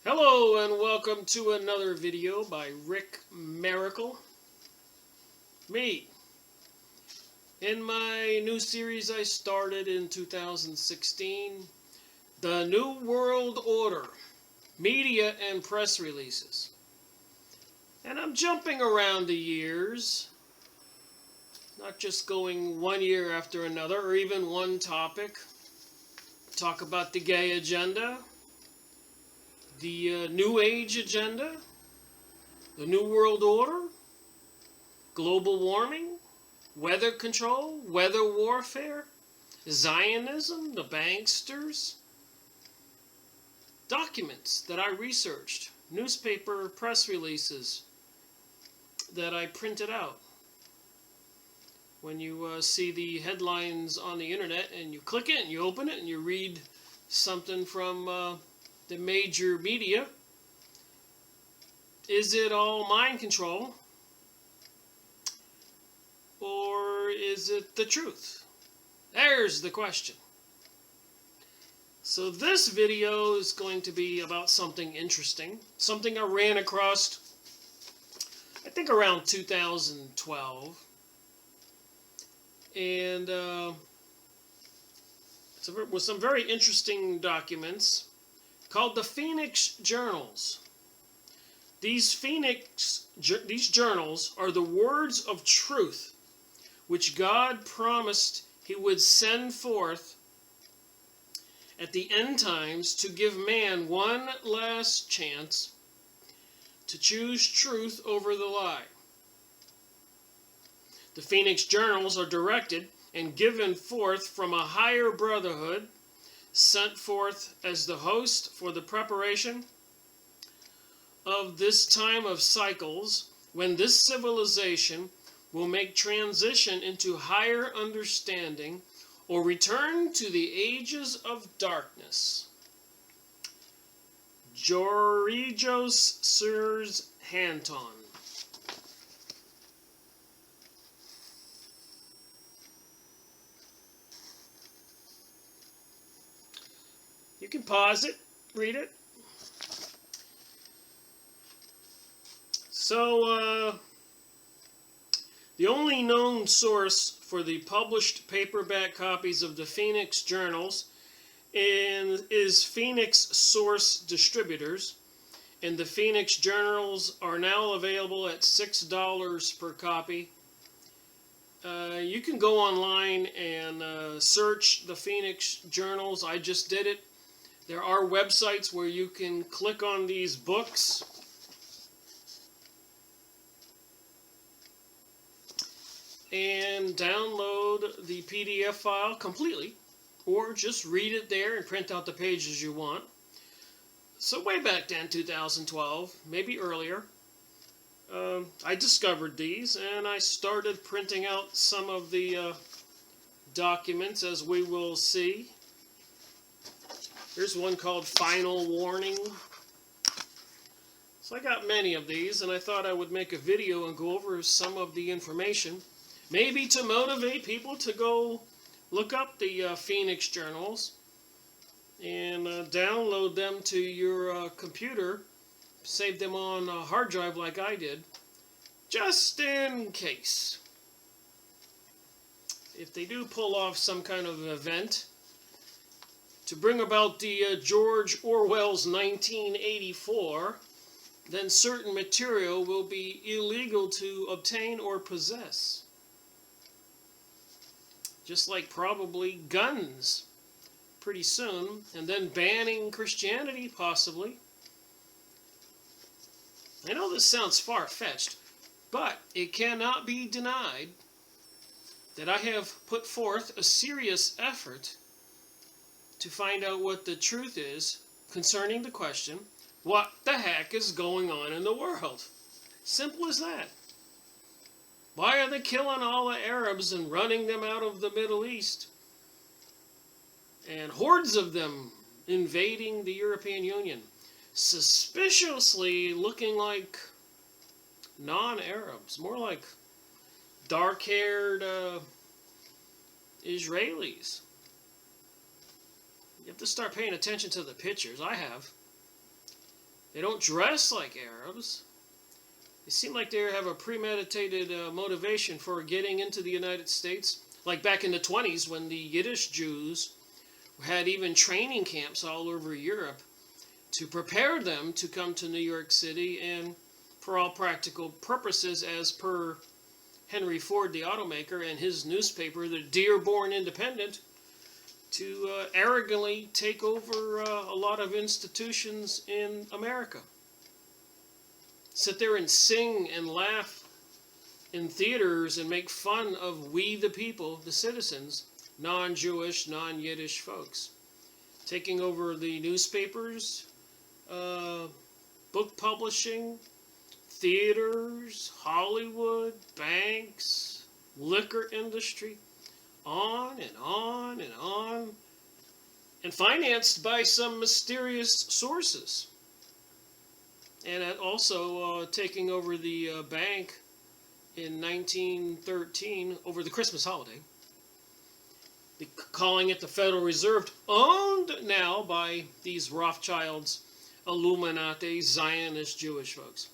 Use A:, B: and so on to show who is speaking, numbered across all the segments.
A: Hello and welcome to another video by Rick Miracle. Me. In my new series I started in 2016, The New World Order, Media and Press Releases. And I'm jumping around the years, not just going one year after another or even one topic. Talk about the gay agenda, the New Age agenda, the New World Order, global warming, weather control, weather warfare, Zionism, the banksters, documents that I researched, newspaper press releases that I printed out. When you see the headlines on the internet and you click it and you open it and you read something from the major media, is it all mind control? Or is it the truth? There's the question. So this video is going to be about something interesting, something I ran across, I think around 2012, and it was some very interesting documents called the Phoenix Journals. These journals are the words of truth which God promised He would send forth at the end times to give man one last chance to choose truth over the lie. The Phoenix Journals are directed and given forth from a higher brotherhood, sent forth as the host for the preparation of this time of cycles when this civilization will make transition into higher understanding or return to the ages of darkness. Georgios Sirs Hanton. You can pause it, read it. So, the only known source for the published paperback copies of the Phoenix Journals is Phoenix Source Distributors, and the Phoenix Journals are now available at $6 per copy. You can go online and search the Phoenix Journals. I just did it. There are websites where you can click on these books and download the PDF file completely, or just read it there and print out the pages you want. So way back then, 2012, maybe earlier, I discovered these and I started printing out some of the documents, as we will see. Here's one called Final Warning. So I got many of these and I thought I would make a video and go over some of the information, maybe to motivate people to go look up the Phoenix Journals and download them to your computer, save them on a hard drive like I did, just in case. If they do pull off some kind of event to bring about the George Orwell's 1984, then certain material will be illegal to obtain or possess. Just like probably guns pretty soon, and then banning Christianity possibly. I know this sounds far-fetched, but it cannot be denied that I have put forth a serious effort to find out what the truth is concerning the question, what the heck is going on in the world? Simple as that. Why are they killing all the Arabs and running them out of the Middle East? And hordes of them invading the European Union, suspiciously looking like non-Arabs, more like dark-haired Israelis. You have to start paying attention to the pictures. I have. They don't dress like Arabs. They seem like they have a premeditated motivation for getting into the United States. Like back in the 20s when the Yiddish Jews had even training camps all over Europe to prepare them to come to New York City, and for all practical purposes, as per Henry Ford, the automaker, and his newspaper, the Dearborn Independent, to arrogantly take over a lot of institutions in America. Sit there and sing and laugh in theaters and make fun of we the people, the citizens, non-Jewish, non-Yiddish folks. Taking over the newspapers, book publishing, theaters, Hollywood, banks, liquor industry, on and on and on, and financed by some mysterious sources. And also taking over the bank in 1913 over the Christmas holiday, calling it the Federal Reserve, owned now by these Rothschilds, Illuminati, Zionist Jewish folks.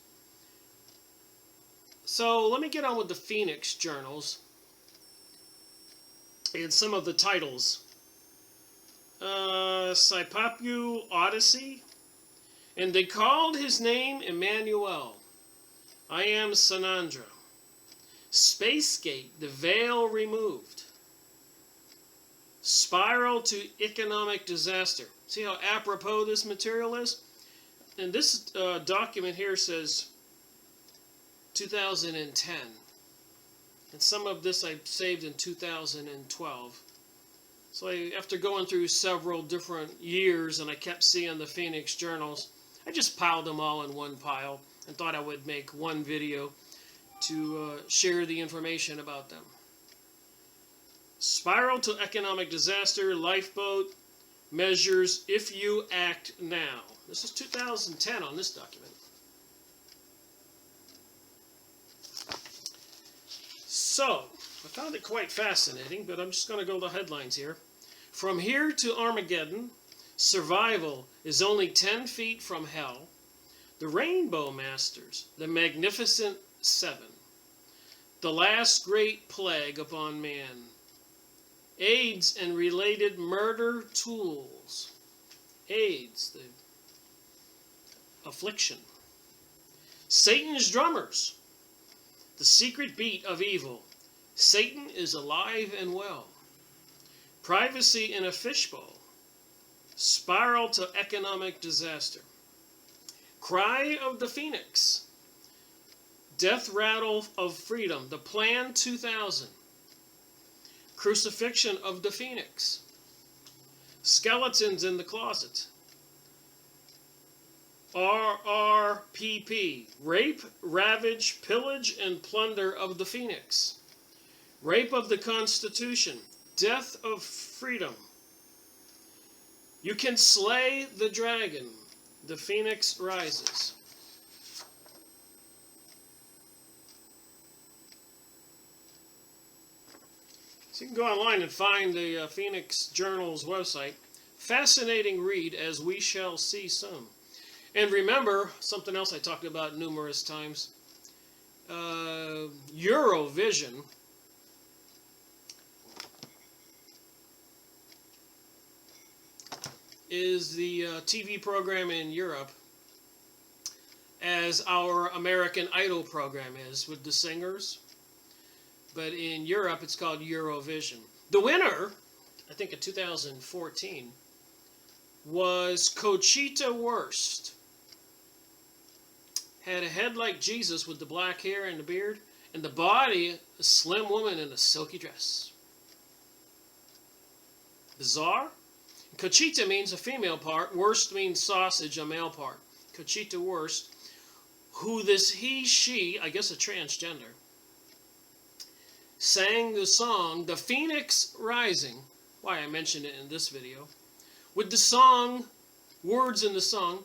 A: So let me get on with the Phoenix Journals and some of the titles. Saipapu Odyssey, and they called his name Emmanuel. I am Sanandra. Spacegate, the veil removed. Spiral to economic disaster. See how apropos this material is? And this document here says 2010. And some of this I saved in 2012. So after going through several different years and I kept seeing the Phoenix Journals, I just piled them all in one pile and thought I would make one video to share the information about them. Spiral to economic disaster, lifeboat measures if you act now. This is 2010 on this document. So, I found it quite fascinating, but I'm just going to go to the headlines here. From here to Armageddon, survival is only 10 feet from hell. The Rainbow Masters, the Magnificent Seven. The last great plague upon man. AIDS and related murder tools. AIDS, the affliction. Satan's drummers. The secret beat of evil. Satan is alive and well. Privacy in a fishbowl. Spiral to economic disaster. Cry of the Phoenix. Death rattle of freedom. The Plan 2000. Crucifixion of the Phoenix. Skeletons in the closet. RRPP. Rape, ravage, pillage, and plunder of the Phoenix. Rape of the Constitution. Death of freedom. You can slay the dragon. The Phoenix rises. So you can go online and find the Phoenix Journal's website. Fascinating read, as we shall see soon. And remember, something else I talked about numerous times, Eurovision is the TV program in Europe as our American Idol program is with the singers. But in Europe, it's called Eurovision. The winner, I think in 2014, was Conchita Wurst. Had a head like Jesus with the black hair and the beard, and the body, a slim woman in a silky dress. Bizarre? Conchita means a female part. Wurst means sausage, a male part. Conchita Wurst, who this he, she, I guess a transgender, sang the song, The Phoenix Rising, why I mentioned it in this video, with the song, words in the song,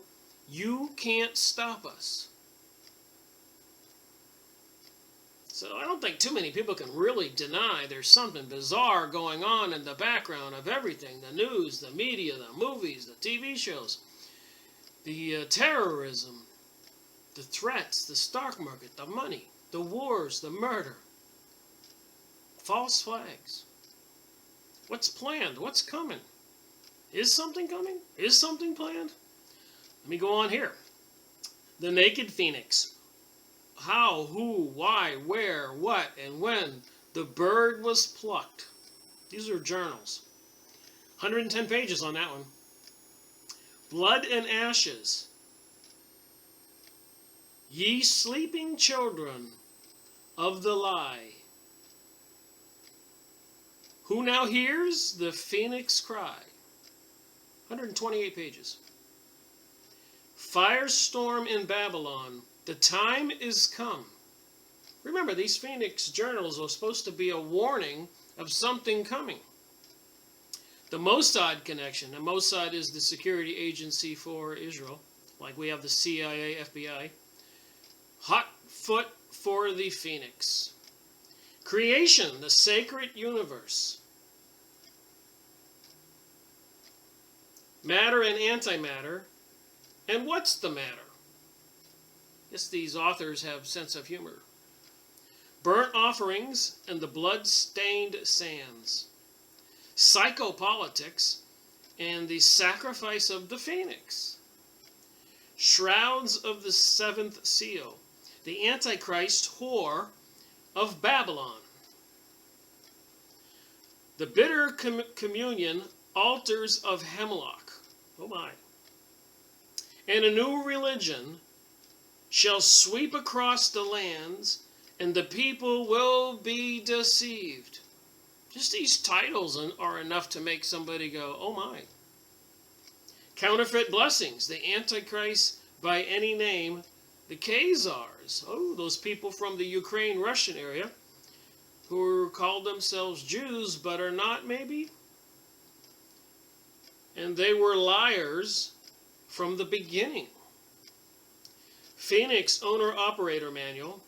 A: You Can't Stop Us. So I don't think too many people can really deny there's something bizarre going on in the background of everything, the news, the media, the movies, the TV shows. the terrorism, the threats, the stock market, the money, the wars, the murder, false flags. What's planned? What's coming? Is something coming? Is something planned? Let me go on here. The naked phoenix. How, who, why, where, what, and when the bird was plucked. These are journals. 110 pages on that one. Blood and ashes. Ye sleeping children of the lie. Who now hears the phoenix cry? 128 pages. Firestorm in Babylon. The time is come. Remember, these Phoenix journals are supposed to be a warning of something coming. The Mossad connection. And Mossad is the security agency for Israel, like we have the CIA, FBI. Hot foot for the Phoenix. Creation, the sacred universe. Matter and antimatter. And what's the matter? Yes, these authors have sense of humor. Burnt offerings and the blood-stained sands. Psychopolitics and the sacrifice of the phoenix. Shrouds of the seventh seal. The Antichrist whore of Babylon. The bitter communion altars of Hemlock. Oh my. And a new religion shall sweep across the lands, and the people will be deceived. Just these titles are enough to make somebody go, oh my. Counterfeit blessings, the Antichrist by any name, the Khazars. Oh, those people from the Ukraine-Russian area who call themselves Jews but are not, maybe? And they were liars from the beginning. Phoenix Owner-Operator Manual.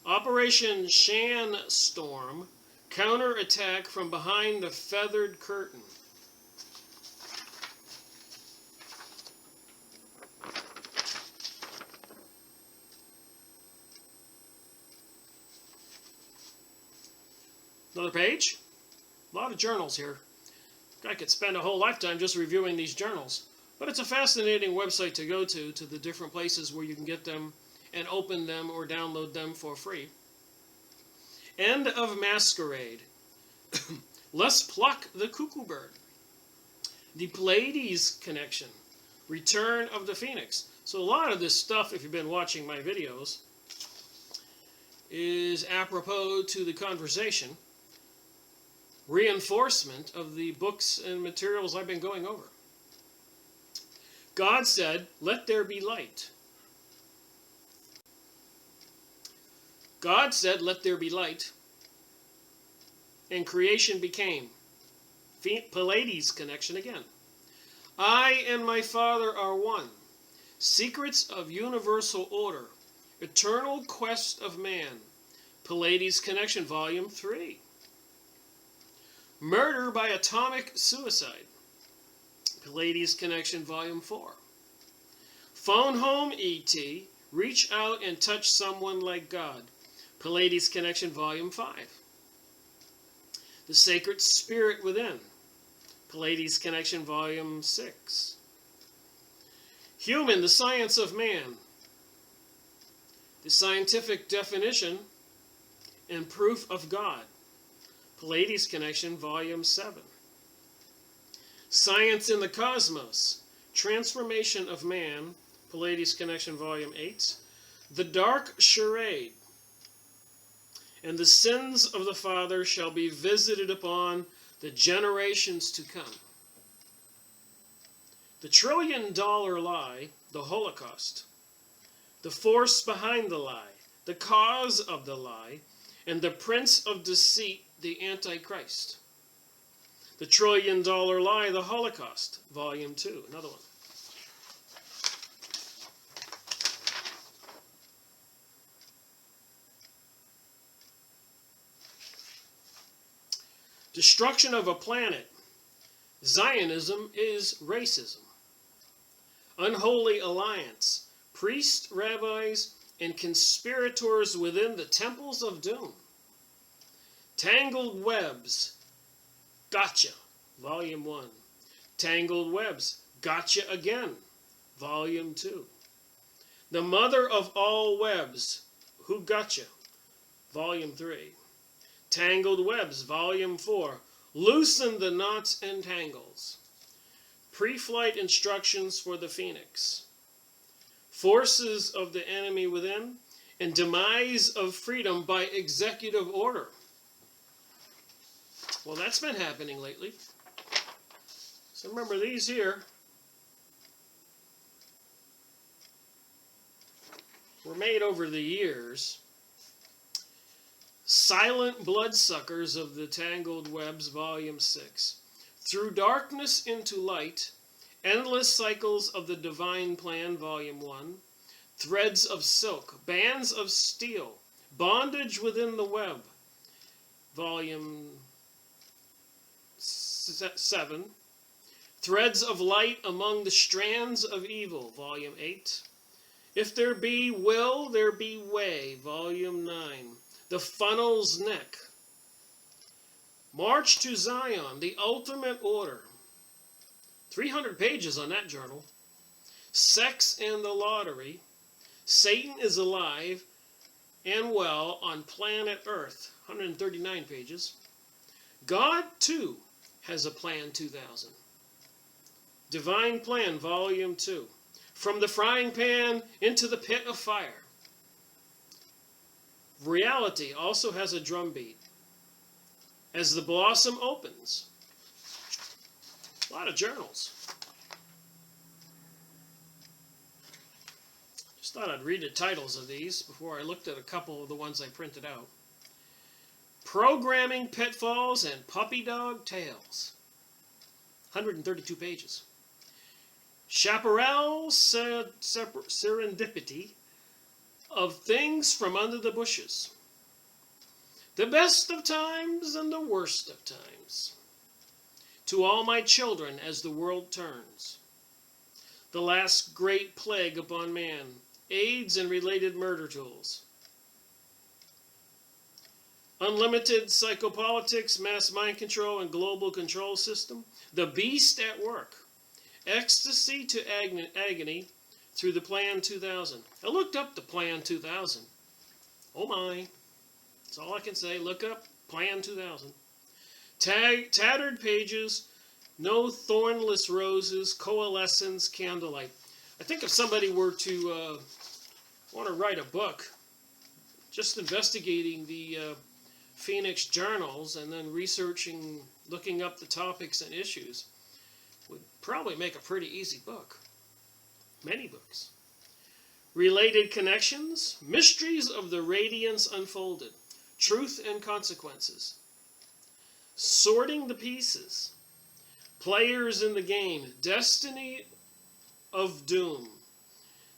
A: Operation Shanstorm. Counterattack from behind the feathered curtain. Another page. A lot of journals here. I could spend a whole lifetime just reviewing these journals. But it's a fascinating website to go to the different places where you can get them and open them or download them for free. End of Masquerade. Let's pluck the cuckoo bird. The Pleiades connection. Return of the Phoenix. So a lot of this stuff, if you've been watching my videos, is apropos to the conversation. Reinforcement of the books and materials I've been going over. God said, let there be light. God said, let there be light. And creation became. Pleiades connection again. I and my Father are one. Secrets of universal order. Eternal quest of man. Pleiades connection, volume 3. Murder by atomic suicide. Pleiades connection, volume 4. Phone home, E.T. Reach out and touch someone like God. Pleiades connection, volume 5. The sacred spirit within. Pleiades connection, volume 6. Human, the science of man. The scientific definition and proof of God. Pleiades connection, volume 7. Science in the Cosmos. Transformation of Man. Pleiades connection, volume 8. The Dark Charade. And the sins of the Father shall be visited upon the generations to come. The $1 trillion lie, the Holocaust. The force behind the lie, the cause of the lie, and the prince of deceit, the Antichrist. The $1 trillion lie, the Holocaust, volume 2, another one. Destruction of a planet. Zionism is racism. unholy alliance, priests, rabbis, and conspirators within the temples of doom. Tangled Webs, Gotcha, Volume 1. Tangled Webs, Gotcha Again, Volume 2. The Mother of All Webs, Who Gotcha, Volume 3. Tangled Webs, Volume 4. Loosen the Knots and Tangles. Pre-flight instructions for the Phoenix. Forces of the Enemy Within, and Demise of Freedom by Executive Order. Well, that's been happening lately. So remember these here were made over the years. Silent Bloodsuckers of the Tangled Webs, Volume 6. Through Darkness into Light, Endless Cycles of the Divine Plan, Volume 1. Threads of Silk, Bands of Steel, Bondage Within the Web, Volume 7. Threads of Light Among the Strands of Evil, Volume 8. If There Be Will, There Be Way, Volume 9. The Funnel's Neck. March to Zion, The Ultimate Order. 300 pages on that journal. Sex and the Lottery. Satan is Alive and Well on Planet Earth. 139 pages. God, too, has a Plan 2000. Divine Plan, Volume 2. From the Frying Pan into the Pit of Fire. Reality also has a drumbeat. As the Blossom Opens. A lot of journals. Just thought I'd read the titles of these before I looked at a couple of the ones I printed out. Programming Pitfalls and Puppy Dog Tales. 132 pages. Chaparral Serendipity of Things from Under the Bushes. The Best of Times and the Worst of Times. To All My Children as the World Turns. The Last Great Plague Upon Man. AIDS and Related Murder Tools. Unlimited Psychopolitics, Mass Mind Control, and Global Control System. The Beast at Work. Ecstasy to Agony through the Plan 2000. I looked up the Plan 2000. Oh my. That's all I can say. Look up Plan 2000. Tattered Pages, No Thornless Roses, Coalescence, Candlelight. I think if somebody were to want to write a book, just investigating the Phoenix journals and then researching, looking up the topics and issues, would probably make a pretty easy book. Many books. Related Connections, Mysteries of the Radiance Unfolded, Truth and Consequences. Sorting the Pieces, Players in the Game, Destiny of Doom,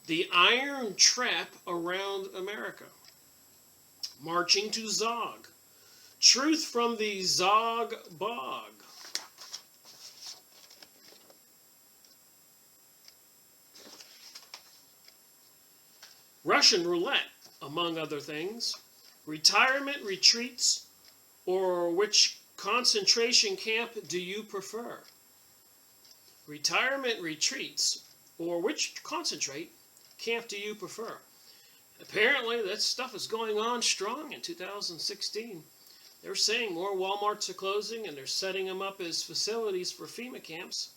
A: The Iron Trap Around America, Marching to Zog, Truth from the Zog Bog, Russian Roulette, among other things, Retirement Retreats, or Which Concentration Camp Do You Prefer? Retirement Retreats, or Which Concentrate Camp Do You Prefer? Apparently that stuff is going on strong in 2016. They're saying more Walmarts are closing and they're setting them up as facilities for FEMA camps.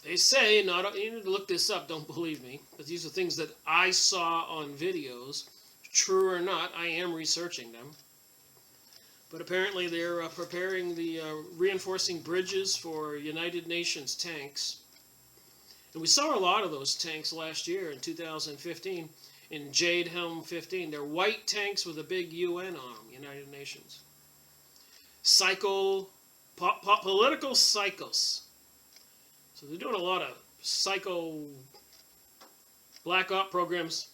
A: They say, not, you need to look this up, don't believe me, but these are things that I saw on videos. True or not, I am researching them. But apparently they're preparing the reinforcing bridges for United Nations tanks. And we saw a lot of those tanks last year in 2015 in Jade Helm 15. They're white tanks with a big UN on them, United Nations. Political psychos. So they're doing a lot of psycho black op programs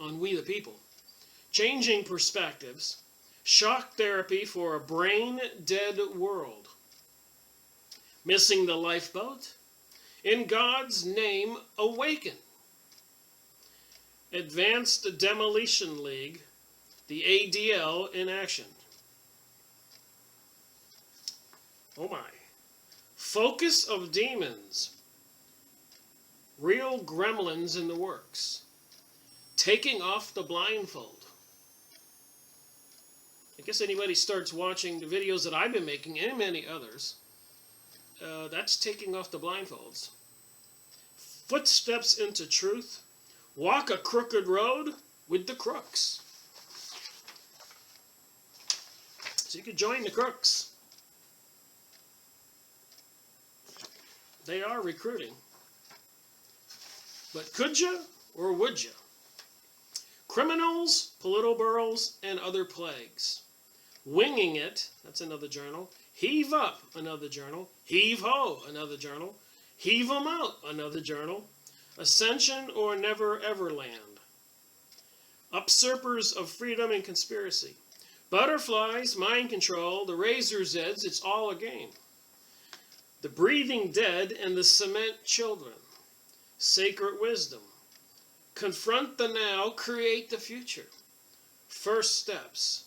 A: on We the People. Changing Perspectives. Shock Therapy for a Brain Dead World. Missing the Lifeboat. In God's Name, Awaken. Advanced Demolition League, the ADL in action. Oh my. Focus of Demons. Real gremlins in the works. Taking off the blindfold. I guess anybody starts watching the videos that I've been making and many others, that's taking off the blindfolds. Footsteps into truth. Walk a crooked road with the crooks. So you could join the crooks. They are recruiting. But could you or would you? Criminals, Politburos, and Other Plagues. Winging It, that's another journal. Heave Up, another journal. Heave Ho, another journal. Heave 'em Out, another journal. Ascension or Never Ever Land. Usurpers of Freedom and Conspiracy. Butterflies, Mind Control, The Razor's Edge, It's All a Game. The Breathing Dead and the Cement Children. Sacred Wisdom. Confront the Now, Create the Future. First Steps.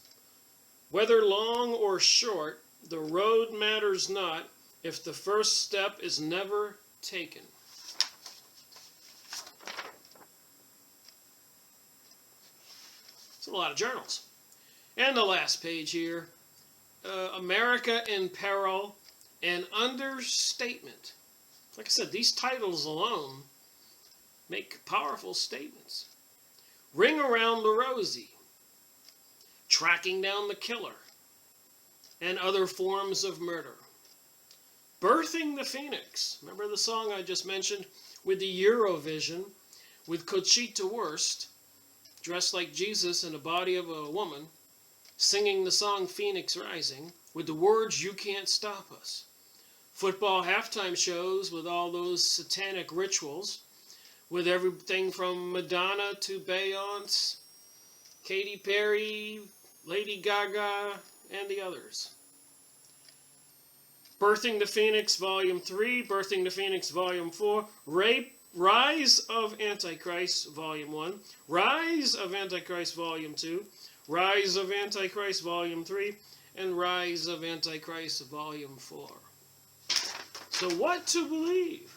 A: Whether long or short, the road matters not if the first step is never taken. It's a lot of journals. And the last page here, America in Peril, an Understatement. Like I said, these titles alone make powerful statements. Ring Around the Rosie. Tracking Down the Killer, and Other Forms of Murder. Birthing the Phoenix. Remember the song I just mentioned with the Eurovision, with Conchita Wurst, dressed like Jesus in the body of a woman, singing the song Phoenix Rising, with the words, "You Can't Stop Us." Football halftime shows with all those satanic rituals, with everything from Madonna to Beyonce, Katy Perry, Lady Gaga, and the others. Birthing the Phoenix, Volume 3, Birthing the Phoenix, Volume 4, Rise of Antichrist, Volume 1, Rise of Antichrist, Volume 2, Rise of Antichrist, Volume 3, and Rise of Antichrist, Volume 4. So what to believe?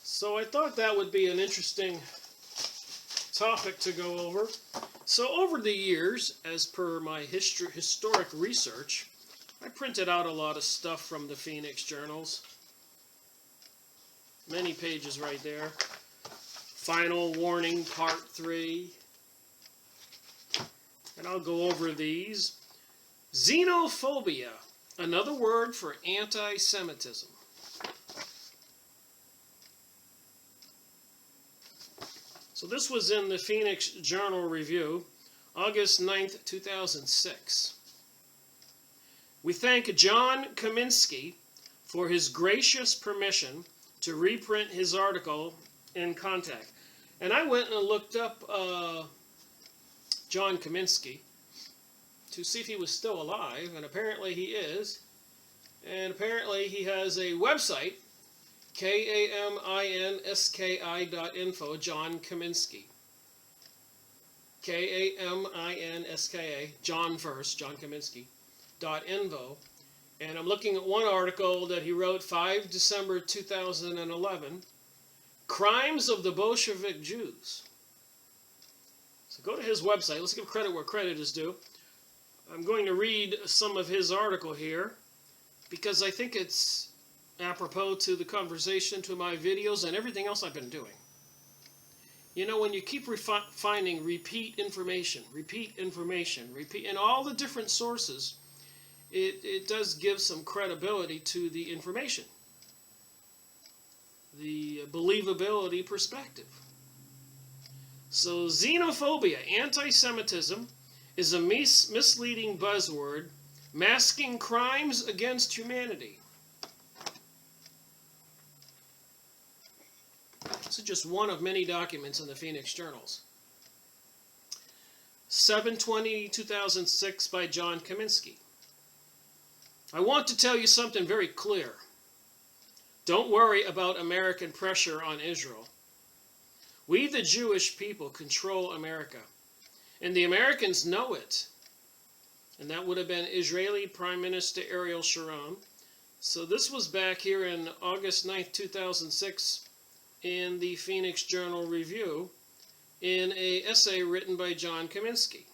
A: So I thought that would be an interesting topic to go over. So over the years, as per my historic research, I printed out a lot of stuff from the Phoenix journals. Many pages right there. Final Warning, Part 3. And I'll go over these. Xenophobia, another word for anti-Semitism. So this was in the Phoenix Journal Review, August 9th, 2006. We thank John Kaminsky for his gracious permission to reprint his article in Contact. And I went and looked up John Kaminsky to see if he was still alive, and apparently he is. And apparently he has a website, KAMINSKI.info, John Kaminsky. KAMINSKA, John first, John Kaminsky.info. And I'm looking at one article that he wrote 5 December 2011, Crimes of the Bolshevik Jews. So go to his website. Let's give credit where credit is due. I'm going to read some of his article here because I think it's apropos to the conversation, to my videos, and everything else I've been doing. You know, when you keep finding repeat information, in all the different sources, it does give some credibility to the information, the believability perspective. So xenophobia, anti-Semitism, is a misleading buzzword masking crimes against humanity. This is just one of many documents in the Phoenix Journals. 7/20/2006 by John Kaminsky. I want to tell you something very clear. Don't worry about American pressure on Israel. We, the Jewish people, control America. And the Americans know it. And that would have been Israeli Prime Minister Ariel Sharon. So this was back here in August 9th, 2006, in the Phoenix Journal Review, in an essay written by John Kaminsky.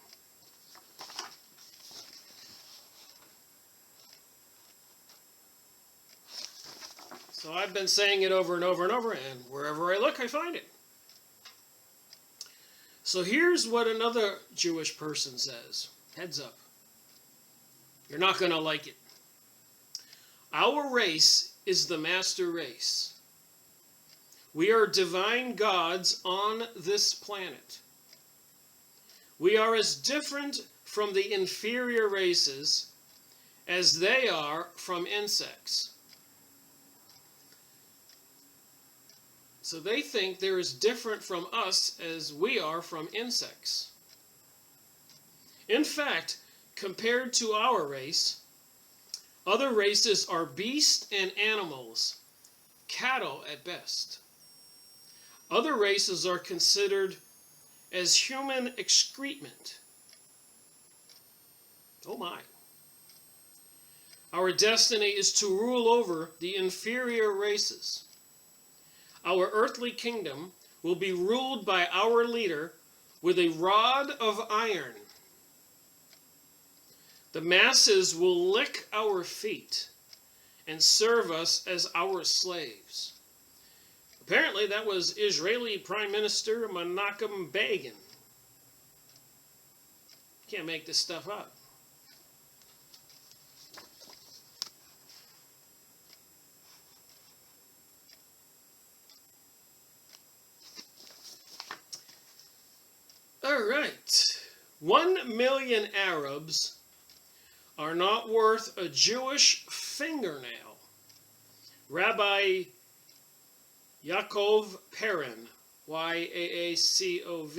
A: So I've been saying it over and over and over, and wherever I look, I find it. So here's what another Jewish person says. Heads up. You're not going to like it. Our race is the master race. We are divine gods on this planet. We are as different from the inferior races as they are from insects. So they think they're as different from us as we are from insects. In fact, compared to our race, other races are beasts and animals, cattle at best. Other races are considered as human excrement. Oh my. Our destiny is to rule over the inferior races. Our earthly kingdom will be ruled by our leader with a rod of iron. The masses will lick our feet and serve us as our slaves. Apparently that was Israeli Prime Minister Menachem Begin. Can't make this stuff up. All right. 1 million Arabs are not worth a Jewish fingernail. Rabbi Yaakov Perin, Yaakov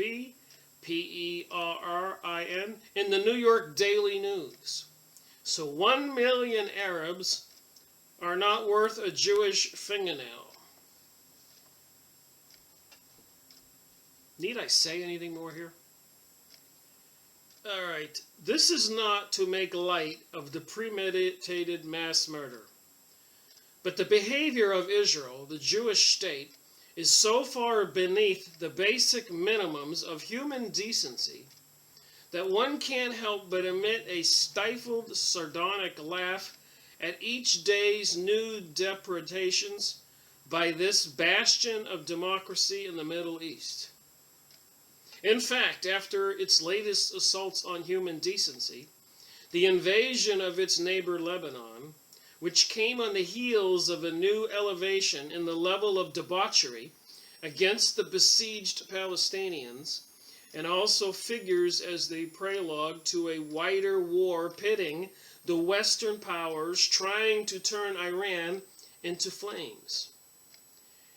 A: Perin, in the New York Daily News. So 1 million Arabs are not worth a Jewish fingernail. Need I say anything more here? All right. This is not to make light of the premeditated mass murder. But the behavior of Israel, the Jewish state, is so far beneath the basic minimums of human decency that one can't help but emit a stifled, sardonic laugh at each day's new depredations by this bastion of democracy in the Middle East. In fact, after its latest assaults on human decency, the invasion of its neighbor Lebanon, which came on the heels of a new elevation in the level of debauchery against the besieged Palestinians, and also figures as the prologue to a wider war pitting the Western powers trying to turn Iran into flames.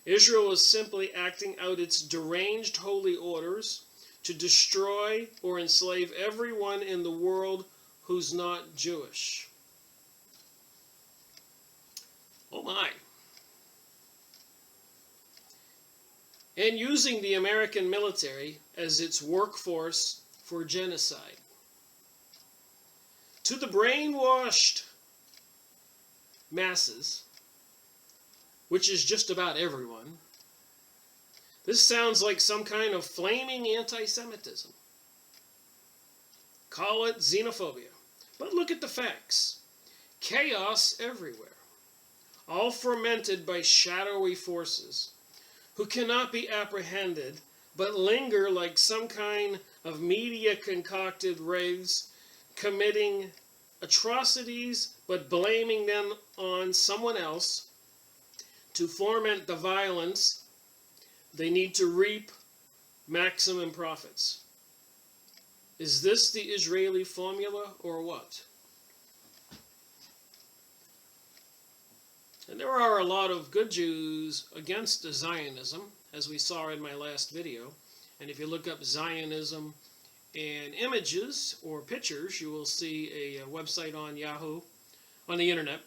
A: Israel is simply acting out its deranged holy orders to destroy or enslave everyone in the world who's not Jewish. Oh my. And using the American military as its workforce for genocide. To the brainwashed masses, which is just about everyone, this sounds like some kind of flaming anti-Semitism. Call it xenophobia. But look at the facts. Chaos everywhere. All fermented by shadowy forces who cannot be apprehended but linger like some kind of media-concocted wraiths committing atrocities but blaming them on someone else to foment the violence they need to reap maximum profits. Is this the Israeli formula or what? And there are a lot of good Jews against Zionism, as we saw in my last video. And if you look up Zionism and images or pictures, you will see a website on Yahoo on the internet,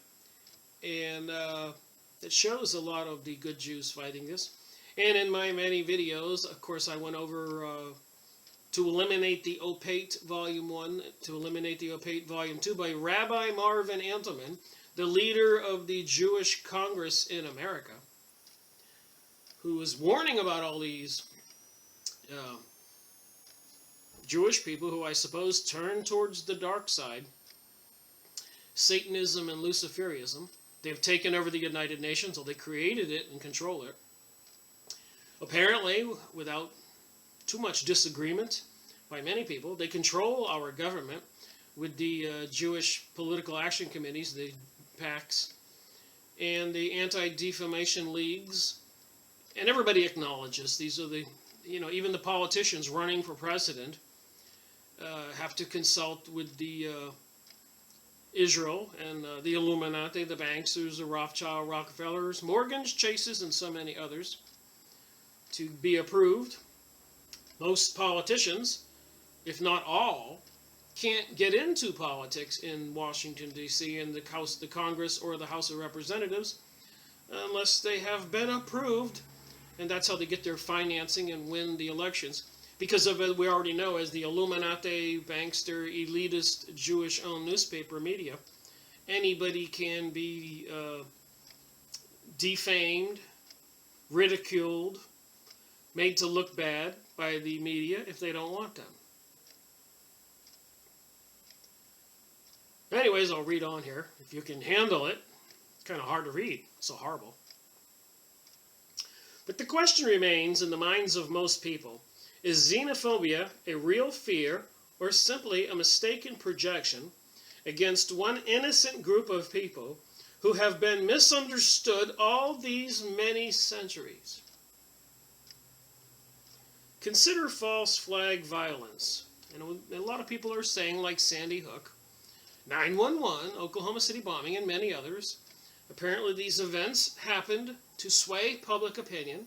A: and it shows a lot of the good Jews fighting this. And in my many videos, of course, I went over to eliminate the Opate Volume 1, to eliminate the Opate Volume 2 by Rabbi Marvin Antelman, the leader of the Jewish Congress in America, who was warning about all these Jewish people who I suppose turn towards the dark side, Satanism and Luciferianism. They've taken over the United Nations, or they created it and control it. Apparently, without too much disagreement by many people, they control our government with the Jewish Political Action Committees, the PACs, and the Anti-Defamation Leagues. And everybody acknowledges these are the, even the politicians running for president have to consult with the Israel and the Illuminati, the banksters, the Rothschild, Rockefellers, Morgans, Chases, and so many others to be approved. Most politicians, if not all, can't get into politics in Washington, D.C., in the House, the Congress, or the House of Representatives unless they have been approved, and that's how they get their financing and win the elections. Because of it, we already know, as the Illuminati, bankster, elitist, Jewish-owned newspaper media, anybody can be defamed, ridiculed, made to look bad by the media if they don't want them. Anyways, I'll read on here. If you can handle it, it's kind of hard to read. It's so horrible. But the question remains in the minds of most people, is xenophobia a real fear or simply a mistaken projection against one innocent group of people who have been misunderstood all these many centuries? Consider false flag violence. And a lot of people are saying, like Sandy Hook, 9/11, Oklahoma City bombing, and many others. Apparently these events happened to sway public opinion,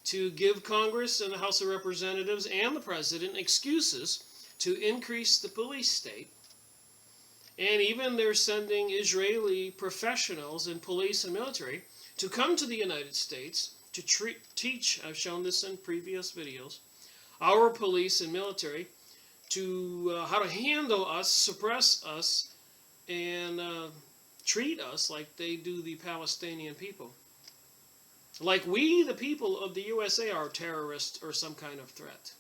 A: to give Congress and the House of Representatives and the President excuses to increase the police state. And even they're sending Israeli professionals in police and military to come to the United States to teach, I've shown this in previous videos, our police and military to how to handle us, suppress us, and treat us like they do the Palestinian people. Like we, the people of the USA, are terrorists or some kind of threat.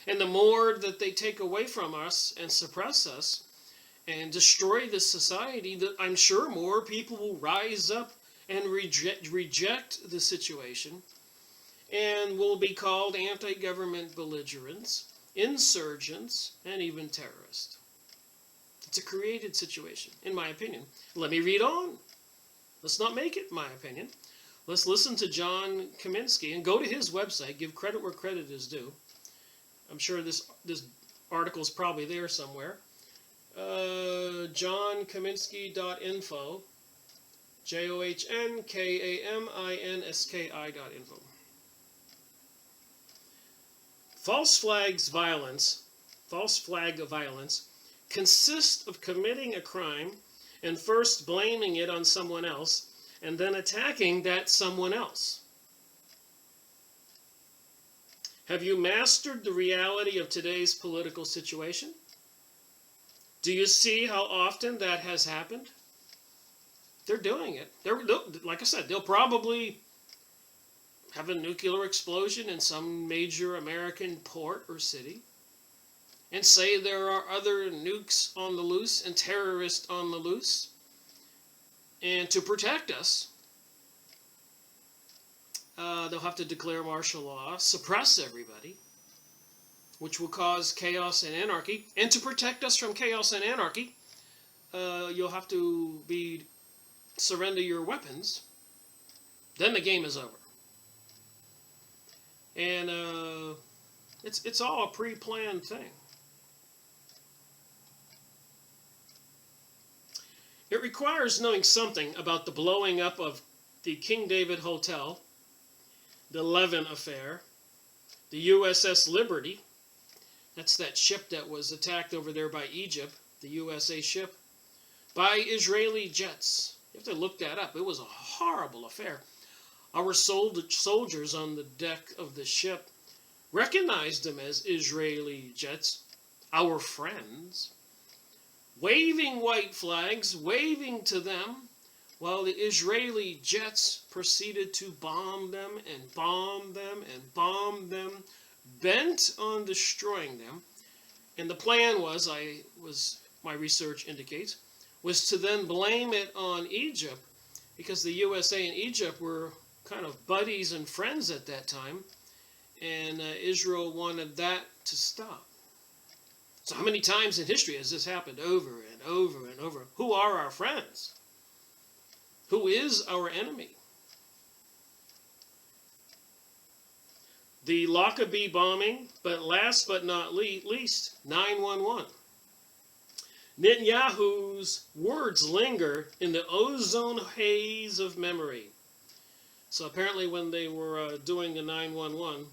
A: And the more that they take away from us and suppress us and destroy this society, that I'm sure more people will rise up and reject the situation and will be called anti-government belligerents, insurgents, and even terrorists. It's a created situation, in my opinion. Let me read on. Let's not make it my opinion. Let's listen to John Kaminsky and go to his website, give credit where credit is due. I'm sure this article is probably there somewhere. JohnKaminsky.info. JohnKaminski.info. False flag violence consists of committing a crime and first blaming it on someone else and then attacking that someone else. Have you mastered the reality of today's political situation? Do you see how often that has happened? They're doing it. Like I said, they'll probably have a nuclear explosion in some major American port or city and say there are other nukes on the loose and terrorists on the loose. And to protect us, they'll have to declare martial law, suppress everybody, which will cause chaos and anarchy. And to protect us from chaos and anarchy, you'll have to surrender your weapons. Then the game is over. And it's all a pre-planned thing. It requires knowing something about the blowing up of the King David Hotel, the Levin affair, the USS Liberty. That's that ship that was attacked over there by Egypt, the USA ship. by Israeli jets. You have to look that up. It was a horrible affair. Our soldiers on the deck of the ship recognized them as Israeli jets, our friends, waving white flags, waving to them, while the Israeli jets proceeded to bomb them and bomb them and bomb them, bent on destroying them. And the plan was, my research indicates, was to then blame it on Egypt, because the USA and Egypt were kind of buddies and friends at that time, and Israel wanted that to stop. So how many times in history has this happened over and over and over? Who are our friends? Who is our enemy? The Lockerbie bombing, but last but not least, 9/11. Netanyahu's words linger in the ozone haze of memory. So apparently when they were doing the 9/11,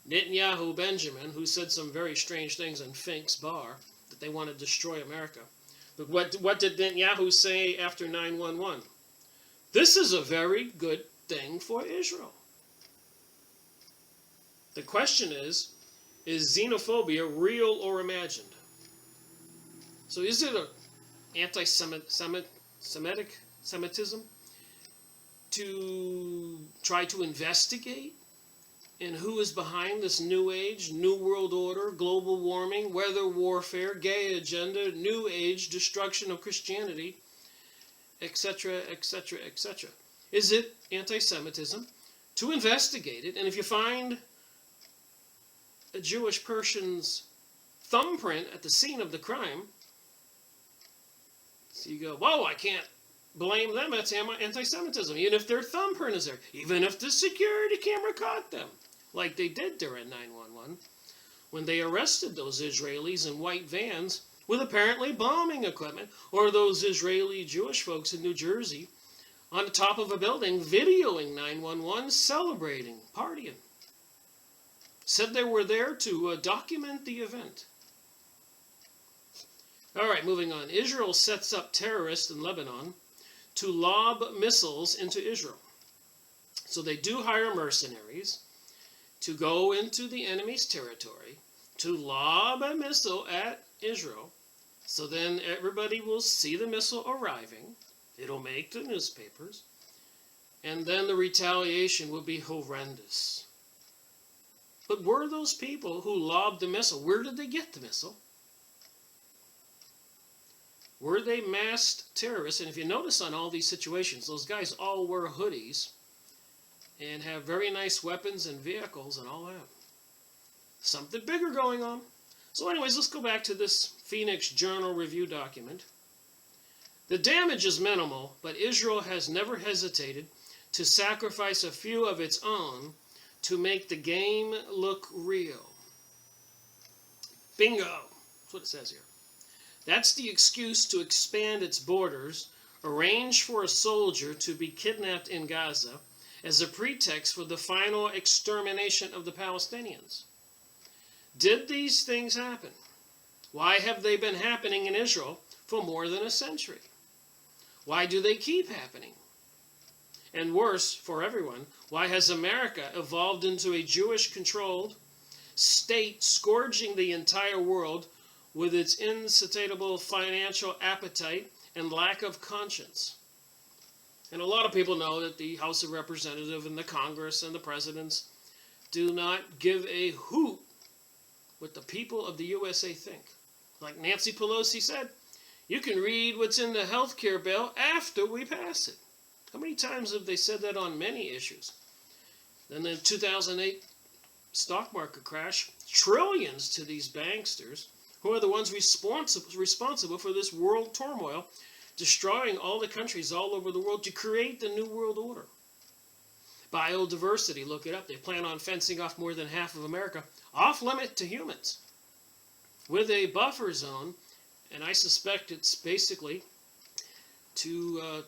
A: Netanyahu Benjamin, who said some very strange things in Fink's bar, that they want to destroy America. But what did Netanyahu say after 9/11? This is a very good thing for Israel. The question is xenophobia real or imagined? So is it an anti-Semitism to try to investigate in who is behind this new age, new world order, global warming, weather warfare, gay agenda, new age, destruction of Christianity, etc., etc., etc.? Is it anti-Semitism to investigate it? And if you find a Jewish person's thumbprint at the scene of the crime, so you go, whoa, I can't blame them, that's anti-Semitism, even if their thumbprint is there, even if the security camera caught them, like they did during 9/11, when they arrested those Israelis in white vans with apparently bombing equipment, or those Israeli Jewish folks in New Jersey on the top of a building videoing 9/11, celebrating, partying. Said they were there to document the event. All right, moving on. Israel sets up terrorists in Lebanon to lob missiles into Israel. So they do hire mercenaries to go into the enemy's territory to lob a missile at Israel. So then everybody will see the missile arriving. It'll make the newspapers. And then the retaliation will be horrendous. But were those people who lobbed the missile, where did they get the missile? Were they masked terrorists? And if you notice on all these situations, those guys all wear hoodies and have very nice weapons and vehicles and all that. Something bigger going on. So anyways, let's go back to this Phoenix Journal review document. The damage is minimal, but Israel has never hesitated to sacrifice a few of its own to make the game look real. Bingo! That's what it says here. That's the excuse to expand its borders, arrange for a soldier to be kidnapped in Gaza as a pretext for the final extermination of the Palestinians. Did these things happen? Why have they been happening in Israel for more than a century? Why do they keep happening? And worse, for everyone, why has America evolved into a Jewish-controlled state scourging the entire world with its insatiable financial appetite and lack of conscience? And a lot of people know that the House of Representatives and the Congress and the presidents do not give a hoot what the people of the USA think. Like Nancy Pelosi said, you can read what's in the health care bill after we pass it. How many times have they said that on many issues? Then the 2008 stock market crash, trillions to these banksters, who are the ones responsible for this world turmoil, destroying all the countries all over the world to create the New World Order. Biodiversity, look it up. They plan on fencing off more than half of America, off limit to humans, with a buffer zone, and I suspect it's basically to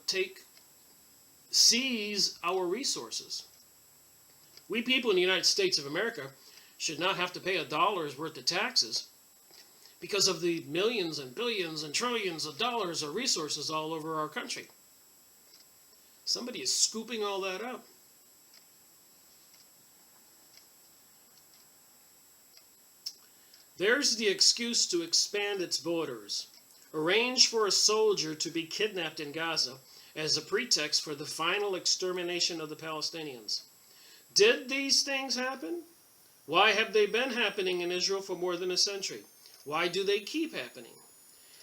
A: seize our resources. We people in the United States of America should not have to pay $1 worth of taxes because of the millions and billions and trillions of dollars of resources all over our country. Somebody is scooping all that up. There's the excuse to expand its borders. Arrange for a soldier to be kidnapped in Gaza as a pretext for the final extermination of the Palestinians. Did these things happen? Why have they been happening in Israel for more than a century? Why do they keep happening?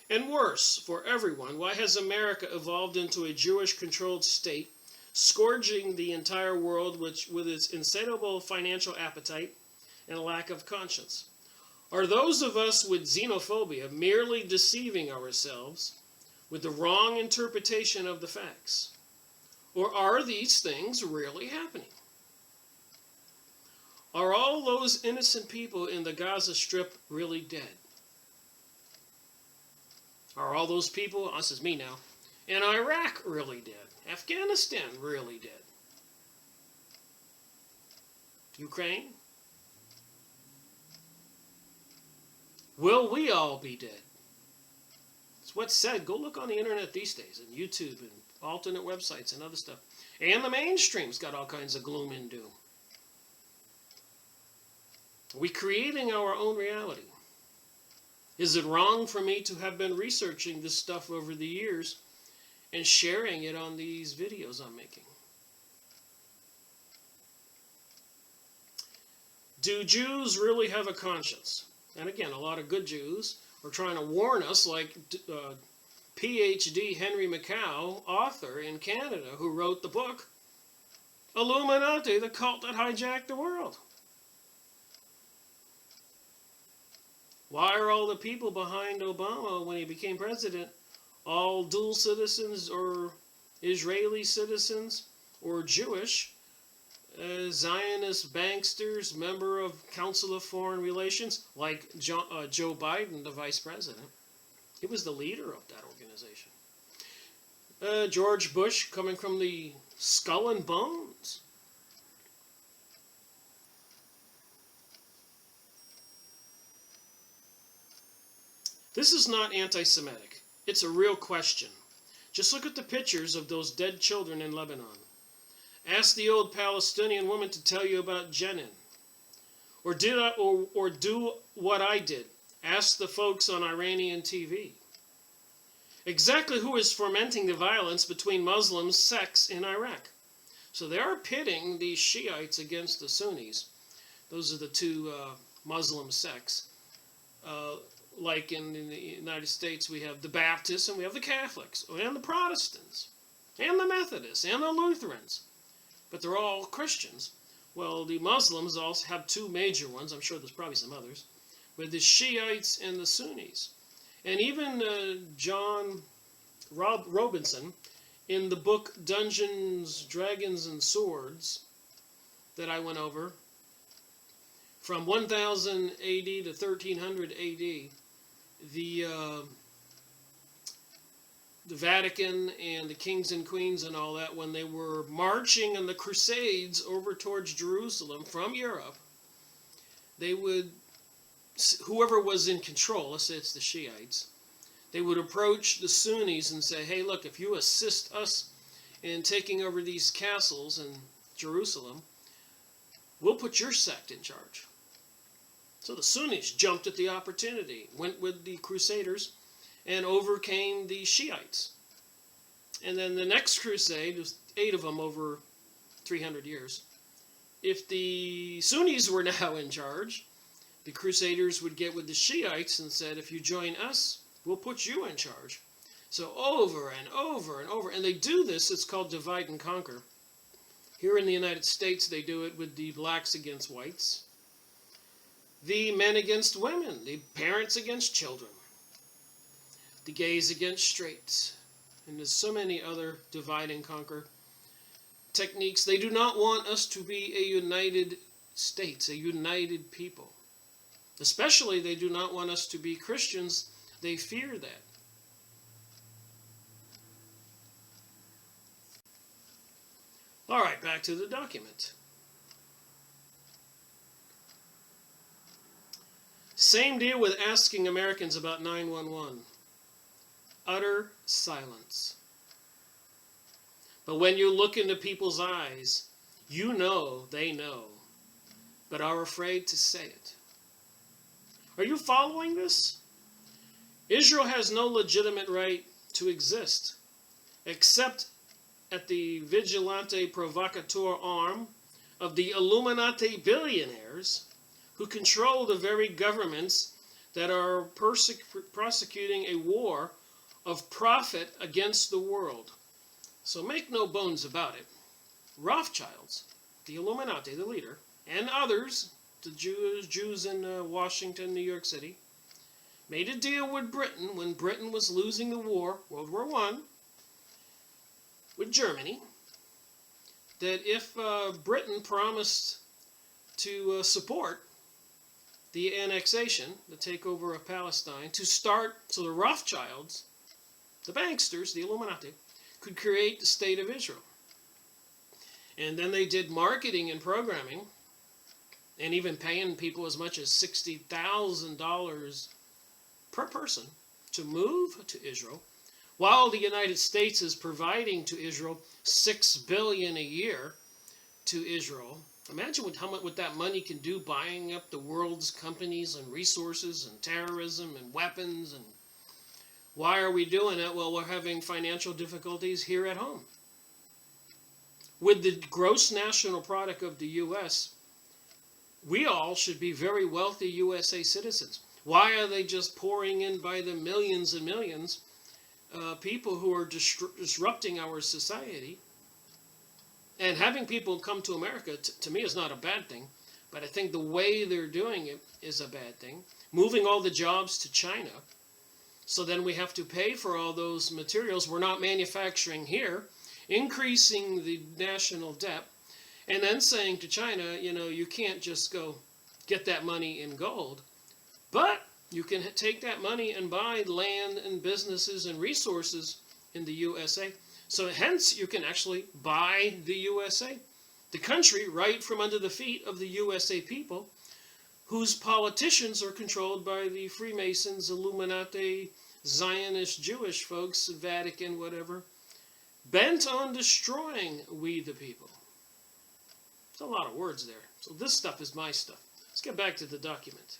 A: And worse, for everyone, why has America evolved into a Jewish-controlled state, scourging the entire world with its insatiable financial appetite and a lack of conscience? Are those of us with xenophobia merely deceiving ourselves with the wrong interpretation of the facts? Or are these things really happening? Are all those innocent people in the Gaza Strip really dead? Are all those people, this is me now, in Iraq really dead? Afghanistan really dead? Ukraine? Will we all be dead? It's what's said. Go look on the internet these days, and YouTube, and alternate websites, and other stuff. And the mainstream's got all kinds of gloom and doom. Are we creating our own reality? Is it wrong for me to have been researching this stuff over the years and sharing it on these videos I'm making? Do Jews really have a conscience? And again, a lot of good Jews are trying to warn us, like PhD Henry Macow, author in Canada, who wrote the book Illuminati, the Cult That Hijacked the World. Why are all the people behind Obama when he became president all dual citizens or Israeli citizens or Jewish, Zionist banksters, member of Council of Foreign Relations, like Joe Biden, the vice president? He was the leader of that organization. George Bush, coming from the Skull and Bones. This is not anti-Semitic. It's a real question. Just look at the pictures of those dead children in Lebanon. Ask the old Palestinian woman to tell you about Jenin. Or do what I did. Ask the folks on Iranian TV. Exactly who is fomenting the violence between Muslims sects in Iraq? So they are pitting the Shiites against the Sunnis. Those are the two Muslim sects. Like in the United States, we have the Baptists and we have the Catholics and the Protestants and the Methodists and the Lutherans. But they're all Christians. Well, the Muslims also have two major ones. I'm sure there's probably some others. With the Shiites and the Sunnis. And even John Robinson, in the book Dungeons, Dragons, and Swords that I went over, from 1000 AD to 1300 AD, the Vatican and the kings and queens and all that, when they were marching in the Crusades over towards Jerusalem from Europe, they would, whoever was in control, let's say it's the Shiites, they would approach the Sunnis and say, hey, look, if you assist us in taking over these castles in Jerusalem, we'll put your sect in charge. So the Sunnis jumped at the opportunity, went with the Crusaders, and overcame the Shiites. And then the next crusade, there's 8 of them over 300 years. If the Sunnis were now in charge, the Crusaders would get with the Shiites and said, if you join us, we'll put you in charge. So over and over and over. And they do this, it's called divide and conquer. Here in the United States, they do it with the blacks against whites, the men against women, the parents against children, the gays against straights, and there's so many other divide and conquer techniques. They do not want us to be a united states, a united people. Especially they do not want us to be Christians. They fear that. All right, back to the document. Same deal with asking Americans about 911. Utter silence. But when you look into people's eyes, you know they know, but are afraid to say it. Are you following this? Israel has no legitimate right to exist, except at the vigilante provocateur arm of the Illuminati billionaires who control the very governments that are prosecuting a war of profit against the world. So make no bones about it. Rothschilds, the Illuminati, the leader, and others, the Jews in Washington, New York City, made a deal with Britain when Britain was losing the war, World War I, with Germany, that if Britain promised to support the annexation, the takeover of Palestine, to start, so the Rothschilds, the banksters, the Illuminati, could create the State of Israel. And then they did marketing and programming, and even paying people as much as $60,000 per person to move to Israel, while the United States is providing to Israel $6 billion a year to Israel. Imagine what that money can do, buying up the world's companies and resources and terrorism and weapons. And why are we doing it? Well, we're having financial difficulties here at home. With the gross national product of the U.S., we all should be very wealthy USA citizens. Why are they just pouring in by the millions and millions people who are disrupting our society? And having people come to America, to me, is not a bad thing. But I think the way they're doing it is a bad thing. Moving all the jobs to China. So then we have to pay for all those materials we're not manufacturing here, increasing the national debt, and then saying to China, you can't just go get that money in gold, but you can take that money and buy land and businesses and resources in the USA. So hence you can actually buy the USA, the country right from under the feet of the USA people, whose politicians are controlled by the Freemasons, Illuminati, Zionist Jewish folks, Vatican, whatever, bent on destroying we the people. It's a lot of words there. So this stuff is my stuff. Let's get back to the document.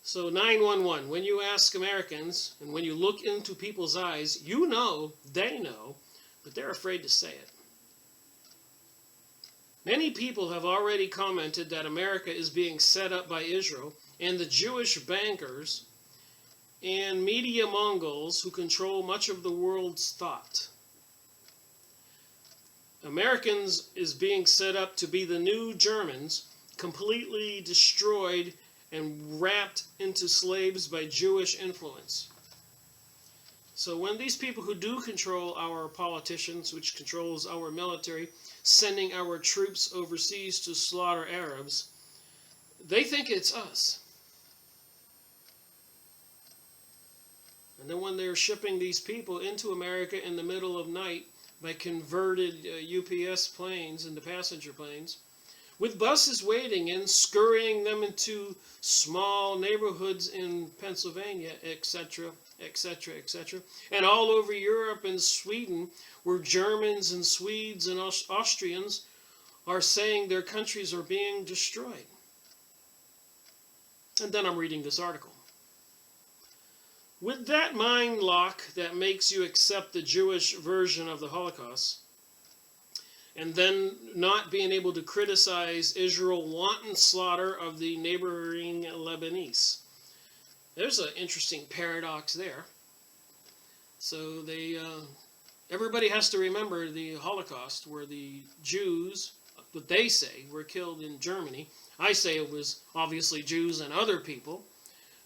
A: So 911, when you ask Americans, and when you look into people's eyes, you know, they know, but they're afraid to say it. Many people have already commented that America is being set up by Israel and the Jewish bankers and media Mongols who control much of the world's thought. Americans is being set up to be the new Germans, completely destroyed and wrapped into slaves by Jewish influence. So when these people who do control our politicians, which controls our military, sending our troops overseas to slaughter Arabs, they think it's us. And then when they're shipping these people into America in the middle of night by converted UPS planes into passenger planes, with buses waiting and scurrying them into small neighborhoods in Pennsylvania, etc., etc., etc., and all over Europe and Sweden, where Germans and Swedes and Austrians are saying their countries are being destroyed. And then I'm reading this article. With that mind lock that makes you accept the Jewish version of the Holocaust, and then not being able to criticize Israel's wanton slaughter of the neighboring Lebanese. There's an interesting paradox there. So everybody has to remember the Holocaust, where the Jews, what they say, were killed in Germany. I say it was obviously Jews and other people,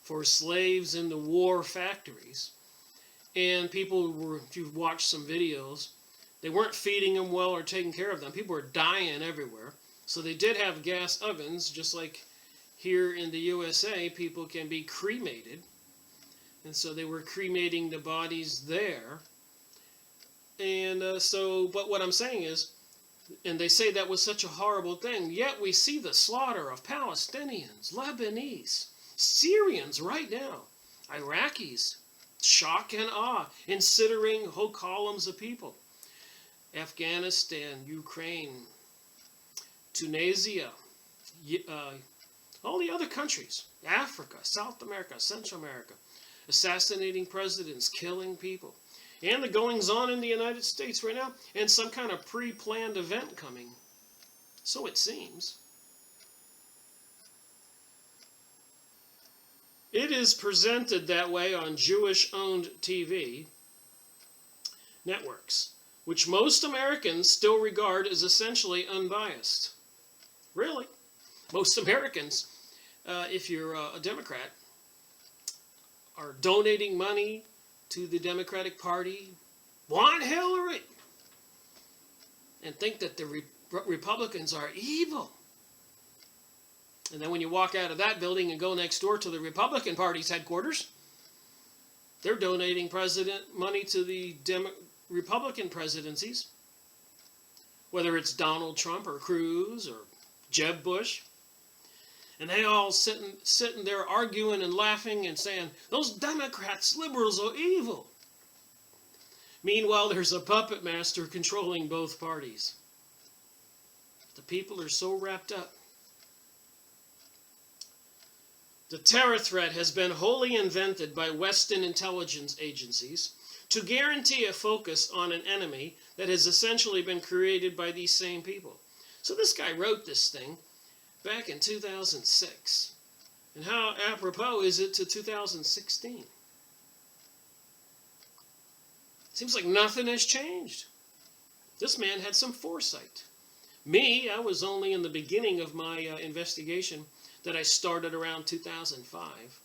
A: for slaves in the war factories. And people were, if you've watched some videos, they weren't feeding them well or taking care of them. People were dying everywhere. So they did have gas ovens, just like here in the USA, people can be cremated. And so they were cremating the bodies there. And but what I'm saying is, And they say that was such a horrible thing. Yet we see the slaughter of Palestinians, Lebanese, Syrians right now, Iraqis, shock and awe, incinerating whole columns of people. Afghanistan, Ukraine, Tunisia, all the other countries, Africa, South America, Central America, assassinating presidents, killing people. And the goings on in the United States right now, and some kind of pre-planned event coming. So it seems. It is presented that way on Jewish-owned TV networks, which most Americans still regard as essentially unbiased. Really. Most Americans, if you're a Democrat, are donating money to the Democratic Party, want Hillary, and think that the Republicans are evil. And then when you walk out of that building and go next door to the Republican Party's headquarters, they're donating money to the Republican presidencies, whether it's Donald Trump or Cruz or Jeb Bush. And they all sitting there arguing and laughing and saying, those Democrats, liberals are evil. Meanwhile, there's a puppet master controlling both parties. The people are so wrapped up. The terror threat has been wholly invented by Western intelligence agencies to guarantee a focus on an enemy that has essentially been created by these same people. So this guy wrote this thing back in 2006. And how apropos is it to 2016? Seems like nothing has changed. This man had some foresight. Me, I was only in the beginning of my investigation that I started around 2005.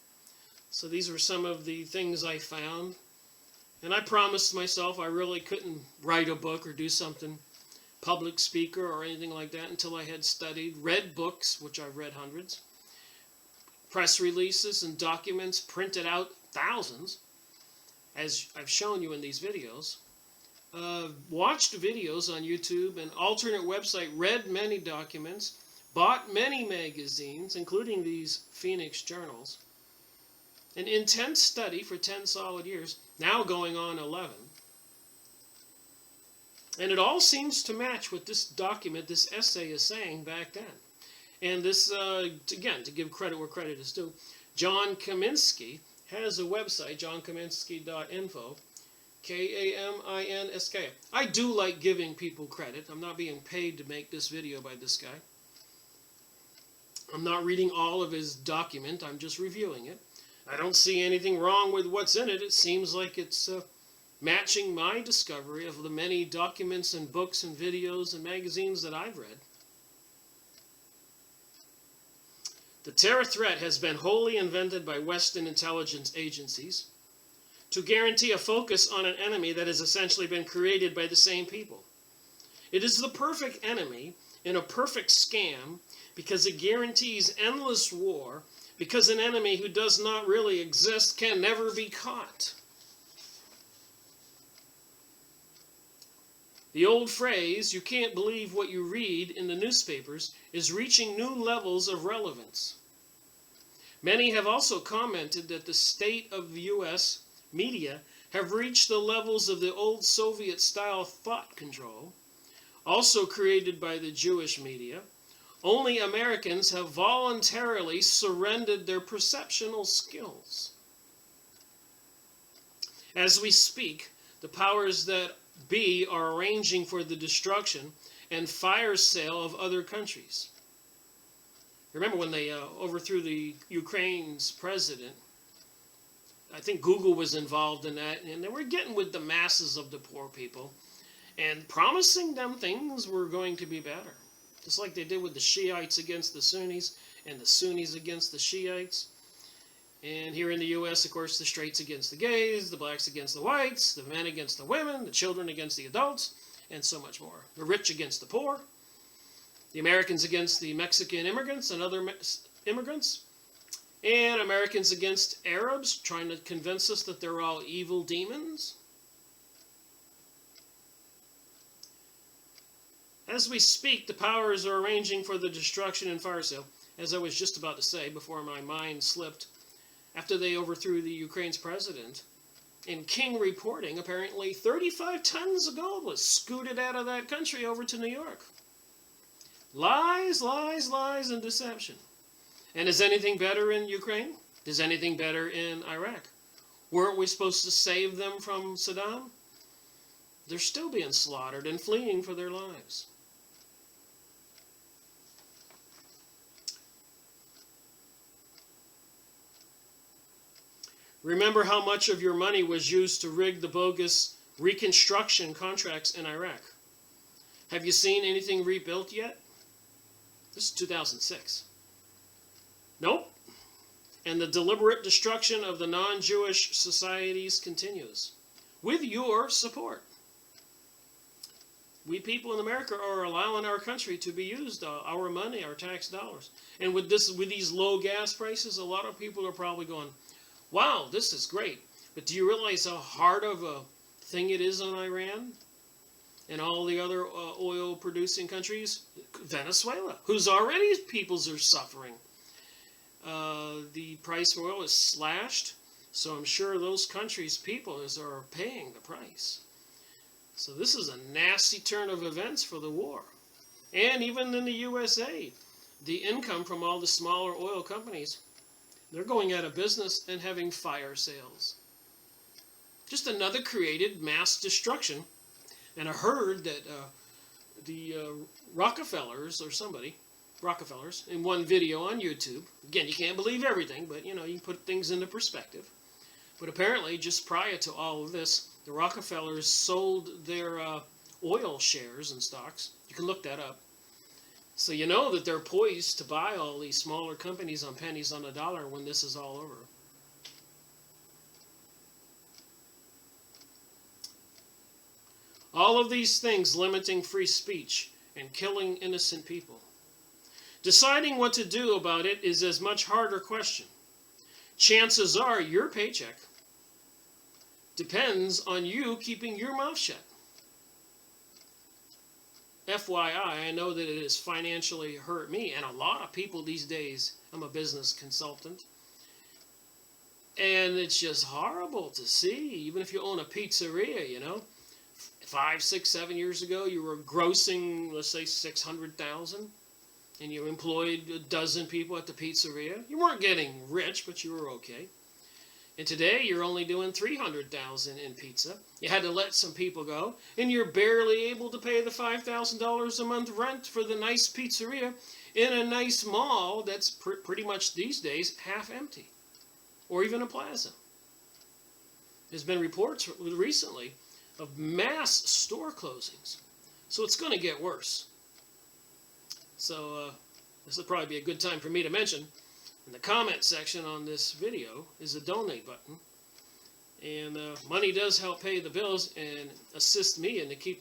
A: So these were some of the things I found. And I promised myself I really couldn't write a book or do something public speaker or anything like that until I had studied, read books, which I've read hundreds, press releases and documents, printed out thousands, as I've shown you in these videos, watched videos on YouTube, an alternate website, read many documents, bought many magazines, including these Phoenix journals, an intense study for 10 solid years, now going on 11. And it all seems to match what this document, this essay is saying back then. And this, again, to give credit where credit is due, John Kaminsky has a website, johnkaminsky.info, K-A-M-I-N-S-K. I do like giving people credit. I'm not being paid to make this video by this guy. I'm not reading all of his document. I'm just reviewing it. I don't see anything wrong with what's in it. It seems like it's matching my discovery of the many documents and books and videos and magazines that I've read. The terror threat has been wholly invented by Western intelligence agencies to guarantee a focus on an enemy that has essentially been created by the same people. It is the perfect enemy in a perfect scam because it guarantees endless war, because an enemy who does not really exist can never be caught. The old phrase, you can't believe what you read in the newspapers, is reaching new levels of relevance. Many have also commented that the state of the U.S. media have reached the levels of the old Soviet-style thought control, also created by the Jewish media. Only Americans have voluntarily surrendered their perceptional skills. As we speak, the powers that be are arranging for the destruction and fire sale of other countries. Remember when they overthrew the Ukraine's president? I think Google was involved in that, and they were getting with the masses of the poor people and promising them things were going to be better. Just like they did with the Shiites against the Sunnis and the Sunnis against the Shiites. And here in the U.S., of course, the straights against the gays, the blacks against the whites, the men against the women, the children against the adults, and so much more. The rich against the poor, the Americans against the Mexican immigrants and other immigrants, and Americans against Arabs, trying to convince us that they're all evil demons. As we speak, the powers are arranging for the destruction and fire sale, as I was just about to say before my mind slipped, after they overthrew the Ukraine's president. In King reporting, apparently 35 tons of gold was scooted out of that country over to New York. Lies, lies, lies, and deception. And is anything better in Ukraine? Is anything better in Iraq? Weren't we supposed to save them from Saddam? They're still being slaughtered and fleeing for their lives. Remember how much of your money was used to rig the bogus reconstruction contracts in Iraq. Have you seen anything rebuilt yet? This is 2006. Nope. And the deliberate destruction of the non-Jewish societies continues, with your support. We people in America are allowing our country to be used, our money, our tax dollars. And with these low gas prices, a lot of people are probably going, wow, this is great. But do you realize how hard of a thing it is on Iran and all the other oil-producing countries? Venezuela, whose already peoples are suffering. The price of oil is slashed, so I'm sure those countries' people are paying the price. So this is a nasty turn of events for the war. And even in the USA, the income from all the smaller oil companies, they're going out of business and having fire sales. Just another created mass destruction. And I heard that the Rockefellers or somebody, Rockefellers, in one video on YouTube, again, you can't believe everything, but you know, you can put things into perspective. But apparently, just prior to all of this, the Rockefellers sold their oil shares and stocks. You can look that up. So you know that they're poised to buy all these smaller companies on pennies on the dollar when this is all over. All of these things limiting free speech and killing innocent people. Deciding what to do about it is a much harder question. Chances are your paycheck depends on you keeping your mouth shut. FYI, I know that it has financially hurt me and a lot of people these days. I'm a business consultant. And it's just horrible to see, even if you own a pizzeria, you know. 5, 6, 7 years ago, you were grossing, let's say, $600,000, and you employed a dozen people at the pizzeria. You weren't getting rich, but you were okay. And today, you're only doing $300,000 in pizza. You had to let some people go, and you're barely able to pay the $5,000 a month rent for the nice pizzeria in a nice mall that's pretty much these days half empty, or even a plaza. There's been reports recently of mass store closings. So it's going to get worse. So this will probably be a good time for me to mention, in the comment section on this video is a donate button. And money does help pay the bills and assist me and to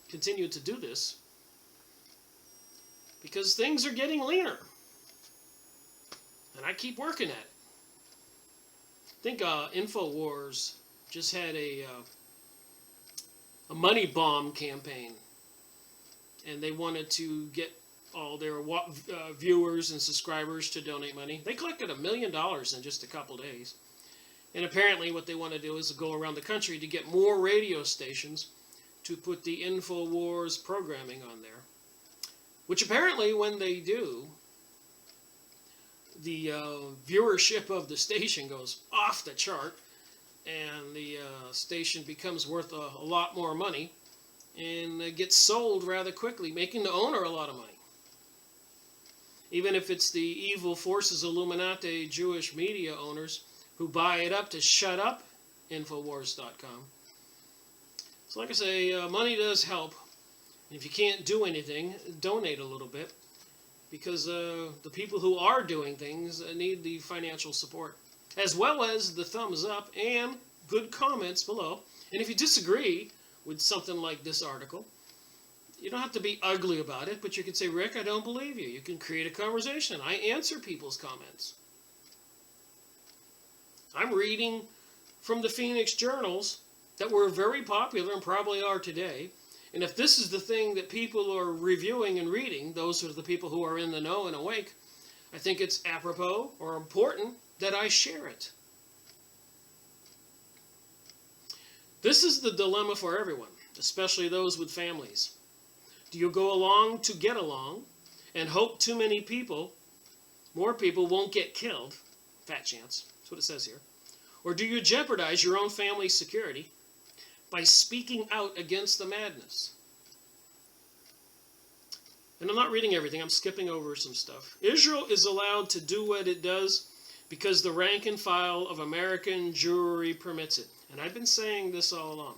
A: continue to do this. Because things are getting leaner. And I keep working at it. I think InfoWars just had a money bomb campaign, and they wanted to get all their viewers and subscribers to donate money. They collected $1 million in just a couple days, and apparently what they want to do is go around the country to get more radio stations to put the InfoWars programming on there, which apparently when they do, the viewership of the station goes off the chart, and the station becomes worth a lot more money, and it gets sold rather quickly, making the owner a lot of money. Even if it's the evil forces, Illuminati, Jewish media owners who buy it up to shut up Infowars.com. So like I say, money does help. And if you can't do anything, donate a little bit, because the people who are doing things need the financial support, as well as the thumbs up and good comments below. And if you disagree with something like this article, you don't have to be ugly about it, but you can say, Rick, I don't believe you. You can create a conversation. I answer people's comments. I'm reading from the Phoenix journals that were very popular and probably are today, And if this is the thing that people are reviewing and reading, those are the people who are in the know and awake, I think it's apropos or important that I share it. This is the dilemma for everyone, especially those with families. Do you go along to get along and hope too many people, more people, won't get killed? Fat chance. That's what it says here. Or do you jeopardize your own family's security by speaking out against the madness? And I'm not reading everything. I'm skipping over some stuff. Israel is allowed to do what it does because the rank and file of American Jewry permits it. And I've been saying this all along.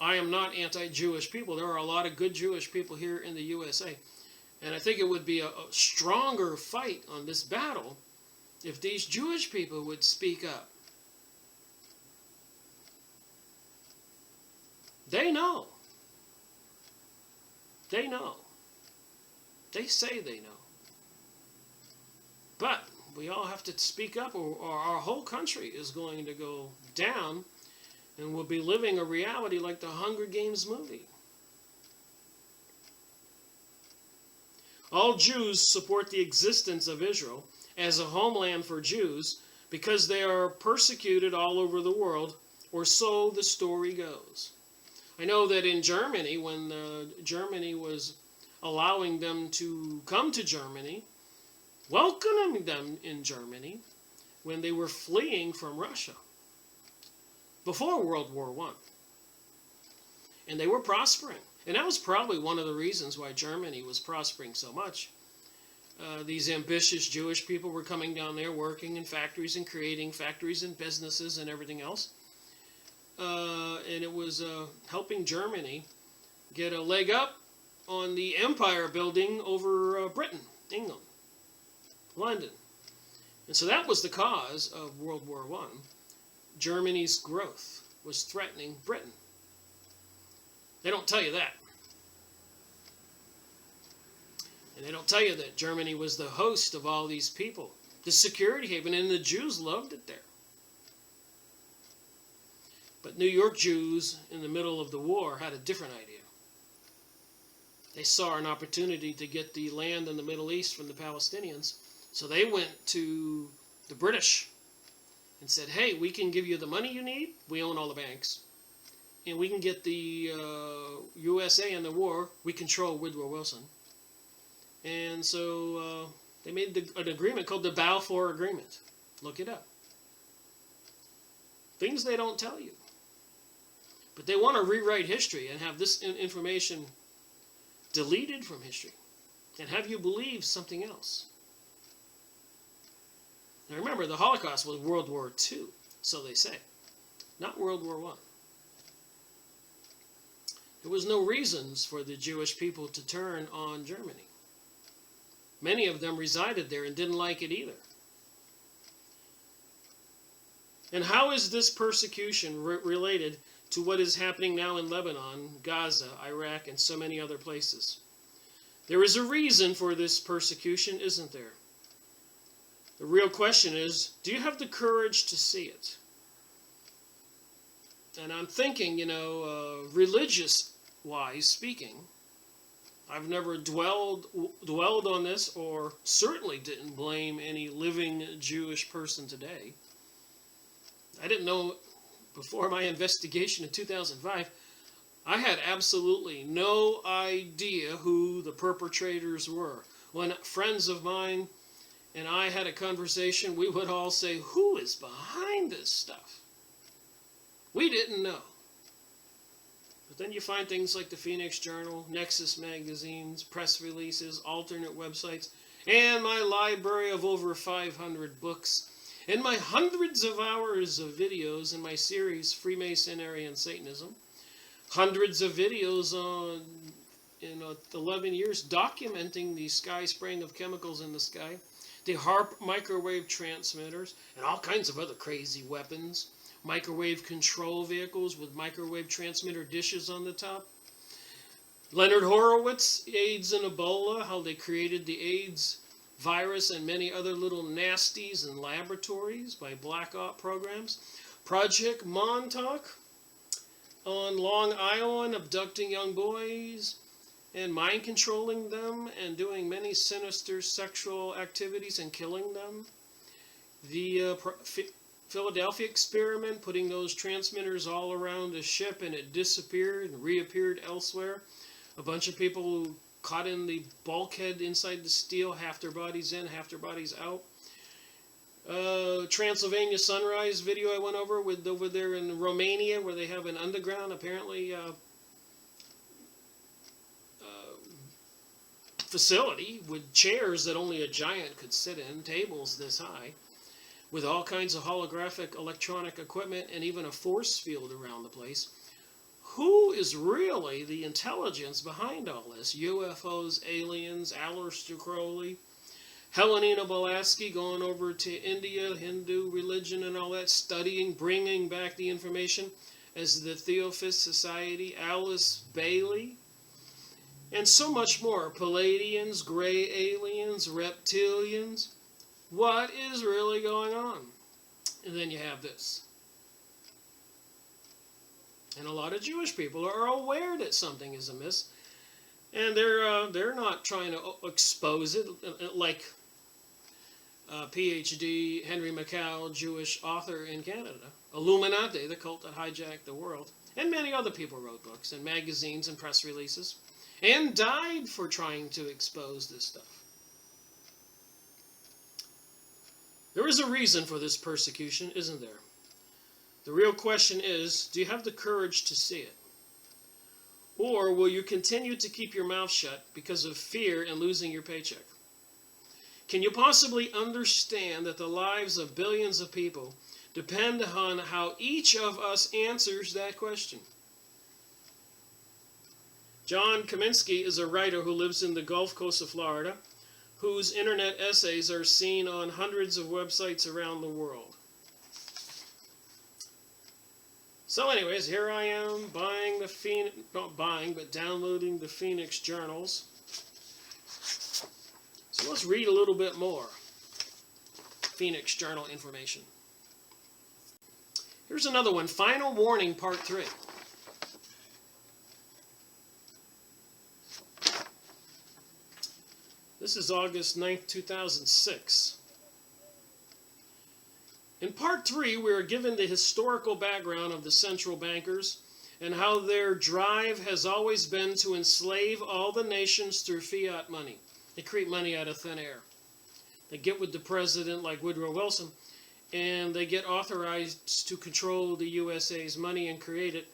A: I am not anti-Jewish people. There are a lot of good Jewish people here in the USA. And I think it would be a stronger fight on this battle if these Jewish people would speak up. They know. They know. They say they know. But we all have to speak up or our whole country is going to go down and we'll be living a reality like the Hunger Games movie. All Jews support the existence of Israel as a homeland for Jews because they are persecuted all over the world, or so the story goes. I know that in Germany, when Germany was allowing them to come to Germany, welcoming them in Germany, when they were fleeing from Russia, before World War I. And they were prospering. And that was probably one of the reasons why Germany was prospering so much. These ambitious Jewish people were coming down there working in factories and creating factories and businesses and everything else. And it was helping Germany get a leg up on the empire building over Britain, England, London. And so that was the cause of World War I. Germany's growth was threatening Britain. They don't tell you that. And they don't tell you that Germany was the host of all these people, the security haven, and the Jews loved it there. But New York Jews in the middle of the war had a different idea. They saw an opportunity to get the land in the Middle East from the Palestinians, so they went to the British and said, hey, we can give you the money you need, we own all the banks, and we can get the USA in the war, we control Woodrow Wilson. And so they made an agreement called the Balfour Agreement. Look it up. Things they don't tell you. But they want to rewrite history and have this information deleted from history and have you believe something else. Now remember, the Holocaust was World War II, so they say, not World War I. There was no reasons for the Jewish people to turn on Germany. Many of them resided there and didn't like it either. And how is this persecution related to what is happening now in Lebanon, Gaza, Iraq, and so many other places? There is a reason for this persecution, isn't there? The real question is, do you have the courage to see it? And I'm thinking, religious-wise speaking, I've never dwelled on this, or certainly didn't blame any living Jewish person today. I didn't know before my investigation in 2005. I had absolutely no idea who the perpetrators were. When friends of mine and I had a conversation, we would all say, who is behind this stuff? We didn't know. But then you find things like the Phoenix Journal, Nexus magazines, press releases, alternate websites, and my library of over 500 books, and my hundreds of hours of videos in my series, Freemasonry and Satanism, hundreds of videos in 11 years documenting the sky spraying of chemicals in the sky, the HAARP microwave transmitters, and all kinds of other crazy weapons, microwave control vehicles with microwave transmitter dishes on the top. Leonard Horowitz, AIDS and Ebola, how they created the AIDS virus and many other little nasties in laboratories by Black Op programs. Project Montauk, on Long Island abducting young boys and mind controlling them and doing many sinister sexual activities and killing them. The Philadelphia experiment, putting those transmitters all around a ship and it disappeared and reappeared elsewhere. A bunch of people who caught in the bulkhead inside the steel, half their bodies in, half their bodies out. Transylvania Sunrise video I went over with over there in Romania, where they have an underground, apparently, facility with chairs that only a giant could sit in, tables this high, with all kinds of holographic electronic equipment and even a force field around the place. Who is really the intelligence behind all this? UFOs, aliens, Aleister Crowley, Helena Blavatsky going over to India, Hindu religion and all that, studying, bringing back the information as the Theosophist Society, Alice Bailey, and so much more. Palladians, gray aliens, reptilians. What is really going on? And then you have this. And a lot of Jewish people are aware that something is amiss, and they're not trying to expose it like PhD Henry Mackay, Jewish author in Canada, Illuminati, the cult that hijacked the world, and many other people wrote books and magazines and press releases, and died for trying to expose this stuff. There is a reason for this persecution, isn't there? The real question is, do you have the courage to see it? Or will you continue to keep your mouth shut because of fear and losing your paycheck? Can you possibly understand that the lives of billions of people depend on how each of us answers that question? John Kaminsky is a writer who lives in the Gulf Coast of Florida, whose internet essays are seen on hundreds of websites around the world. So anyways, here I am buying the Phoenix, not buying, but downloading the Phoenix Journals. So let's read a little bit more Phoenix Journal information. Here's another one, Final Warning Part 3. This is August 9th, 2006. In Part 3, we are given the historical background of the central bankers and how their drive has always been to enslave all the nations through fiat money. They create money out of thin air. They get with the president like Woodrow Wilson, and they get authorized to control the USA's money and create it,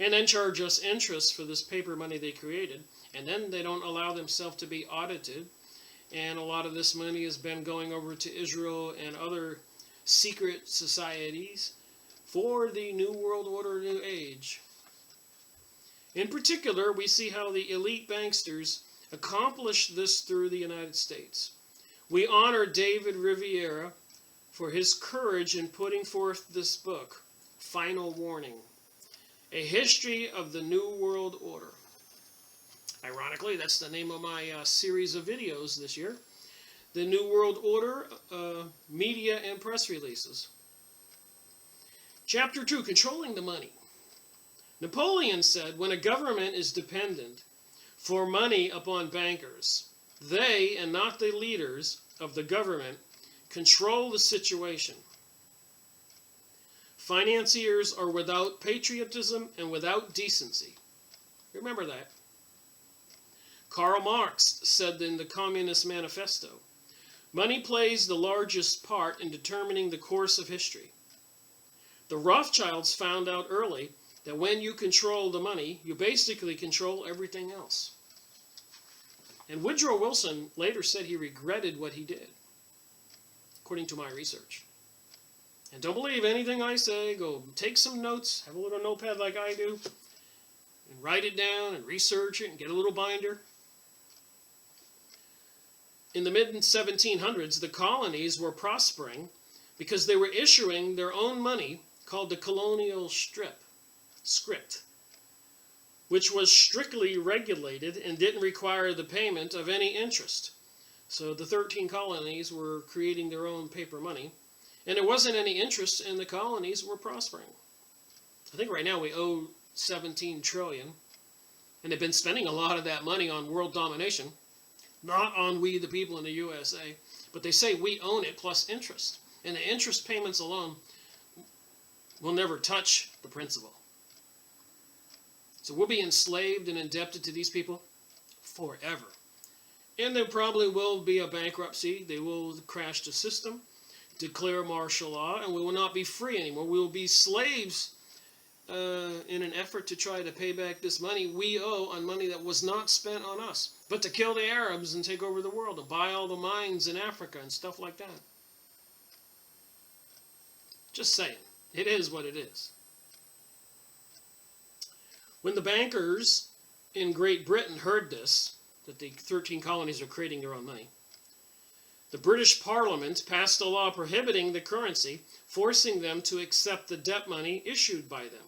A: and then charge us interest for this paper money they created. And then they don't allow themselves to be audited, and a lot of this money has been going over to Israel and other secret societies for the New World Order, New Age. In particular, we see how the elite banksters accomplished this through the United States. We honor David Riviera for his courage in putting forth this book, Final Warning, A History of the New World Order. Ironically, that's the name of my series of videos this year. The New World Order, media and press releases. Chapter 2, Controlling the Money. Napoleon said, when a government is dependent for money upon bankers, they, and not the leaders of the government, control the situation. Financiers are without patriotism and without decency. Remember that. Karl Marx said in the Communist Manifesto, money plays the largest part in determining the course of history. The Rothschilds found out early that when you control the money, you basically control everything else. And Woodrow Wilson later said he regretted what he did, according to my research. And don't believe anything I say. Go take some notes, have a little notepad like I do, and write it down and research it and get a little binder. In the mid-1700s, the colonies were prospering because they were issuing their own money called the colonial script, which was strictly regulated and didn't require the payment of any interest. So the 13 colonies were creating their own paper money, and there wasn't any interest, and the colonies were prospering. I think right now we owe 17 trillion. And they've been spending a lot of that money on world domination, not on we the people in the USA. But they say we own it plus interest. And the interest payments alone will never touch the principal. So we'll be enslaved and indebted to these people forever. And there probably will be a bankruptcy. They will crash the system, declare martial law, and we will not be free anymore. We will be slaves in an effort to try to pay back this money we owe on money that was not spent on us, but to kill the Arabs and take over the world, to buy all the mines in Africa and stuff like that. Just saying. It is what it is. When the bankers in Great Britain heard this, that the 13 colonies are creating their own money, the British Parliament passed a law prohibiting the currency, forcing them to accept the debt money issued by them.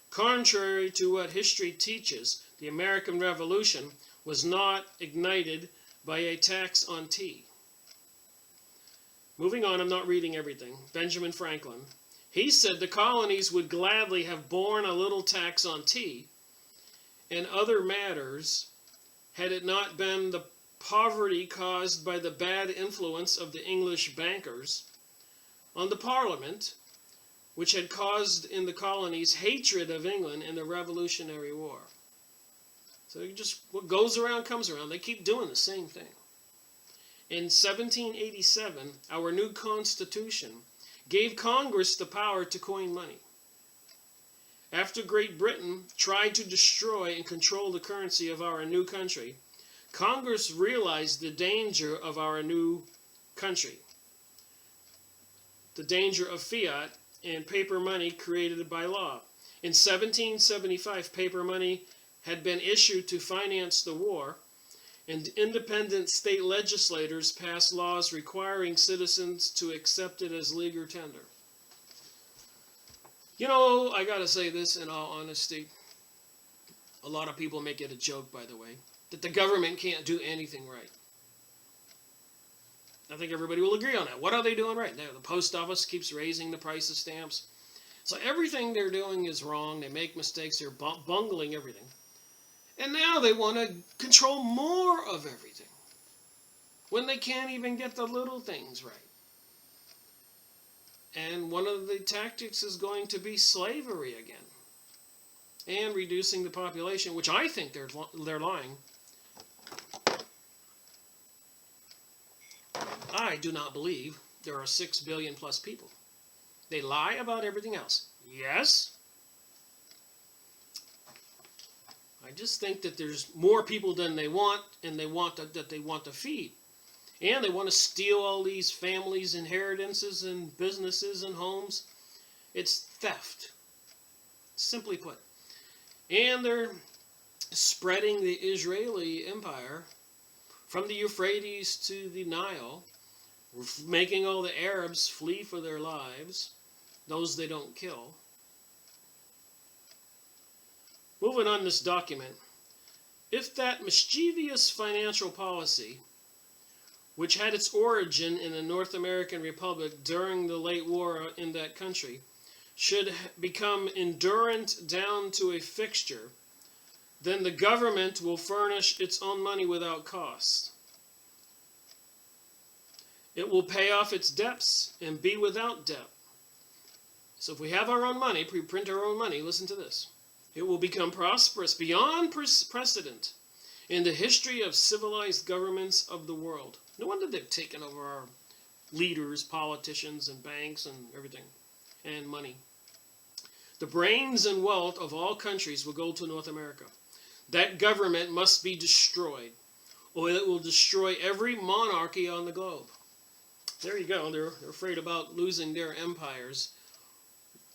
A: Contrary to what history teaches, the American Revolution was not ignited by a tax on tea. Moving on, I'm not reading everything. Benjamin Franklin. He said the colonies would gladly have borne a little tax on tea and other matters had it not been the poverty caused by the bad influence of the English bankers on the Parliament, which had caused in the colonies hatred of England in the Revolutionary War. So just what goes around comes around. They keep doing the same thing. In 1787, our new Constitution gave Congress the power to coin money. After Great Britain tried to destroy and control the currency of our new country, Congress realized the danger of our new country, the danger of fiat and paper money created by law. In 1775, paper money had been issued to finance the war, and independent state legislators passed laws requiring citizens to accept it as legal tender. You know, I gotta say this in all honesty. A lot of people make it a joke, by the way, that the government can't do anything right. I think everybody will agree on that. What are they doing right now? The post office keeps raising the price of stamps. So everything they're doing is wrong. They make mistakes. They're bungling everything. And now they want to control more of everything when they can't even get the little things right. And one of the tactics is going to be slavery again and reducing the population, which I think they're lying. I do not believe there are 6 billion plus people. They lie about everything else. Yes. I just think that there's more people than they want, and they want that they want to feed. And they want to steal all these families' inheritances and businesses and homes. It's theft, simply put. And they're spreading the Israeli empire from the Euphrates to the Nile, making all the Arabs flee for their lives, those they don't kill. Moving on this document, if that mischievous financial policy, which had its origin in the North American Republic during the late war in that country, should become endurant down to a fixture, then the government will furnish its own money without cost. It will pay off its debts and be without debt. So if we have our own money, we print our own money, listen to this. It will become prosperous beyond precedent in the history of civilized governments of the world. No wonder they've taken over our leaders, politicians, and banks and everything, and money. The brains and wealth of all countries will go to North America. That government must be destroyed, or it will destroy every monarchy on the globe. There you go. They're afraid about losing their empires.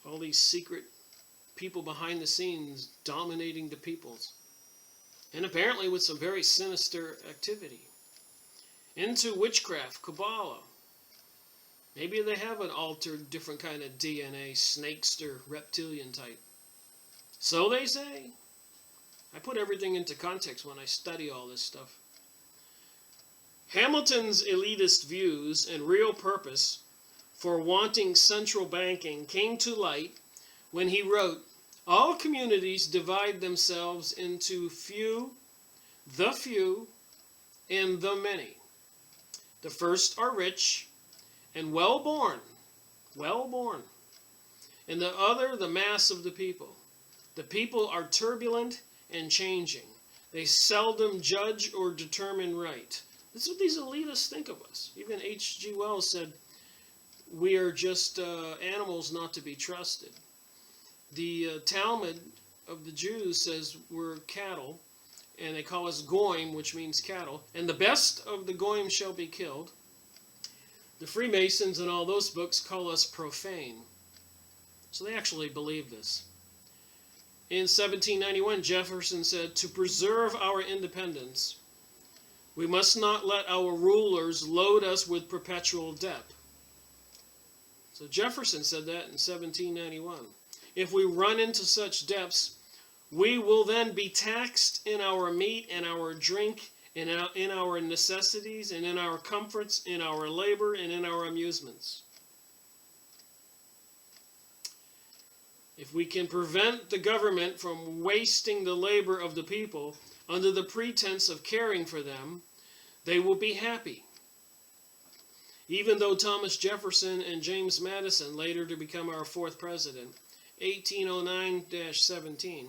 A: All these secret people behind the scenes dominating the peoples. And apparently with some very sinister activity. Into witchcraft, Kabbalah. Maybe they have an altered, different kind of DNA, snakester, reptilian type. So they say. I put everything into context when I study all this stuff. Hamilton's elitist views and real purpose for wanting central banking came to light when he wrote, All communities divide themselves into the few, and the many. The first are rich and well-born, and the other the mass of the people. The people are turbulent and changing. They seldom judge or determine right. This is what these elitists think of us. Even H.G. Wells said, we are just animals not to be trusted. The Talmud of the Jews says we're cattle, and they call us goyim, which means cattle, and the best of the goyim shall be killed. The Freemasons and all those books call us profane. So they actually believe this. In 1791, Jefferson said, to preserve our independence, we must not let our rulers load us with perpetual debt. So Jefferson said that in 1791. If we run into such debts, we will then be taxed in our meat and our drink, in our necessities, and in our comforts, in our labor, and in our amusements. If we can prevent the government from wasting the labor of the people under the pretense of caring for them, they will be happy. Even though Thomas Jefferson and James Madison, later to become our fourth president, 1809-17,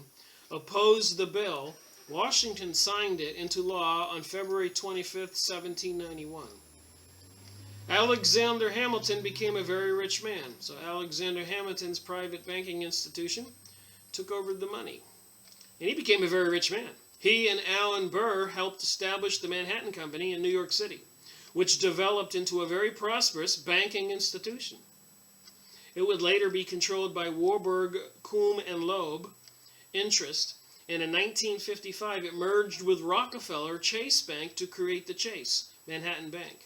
A: opposed the bill, Washington signed it into law on February 25, 1791. Alexander Hamilton became a very rich man. So Alexander Hamilton's private banking institution took over the money. And he became a very rich man. He and Allen Burr helped establish the Manhattan Company in New York City, which developed into a very prosperous banking institution. It would later be controlled by Warburg, Coombe, and Loeb Interest, and in 1955 it merged with Rockefeller Chase Bank to create the Chase Manhattan Bank.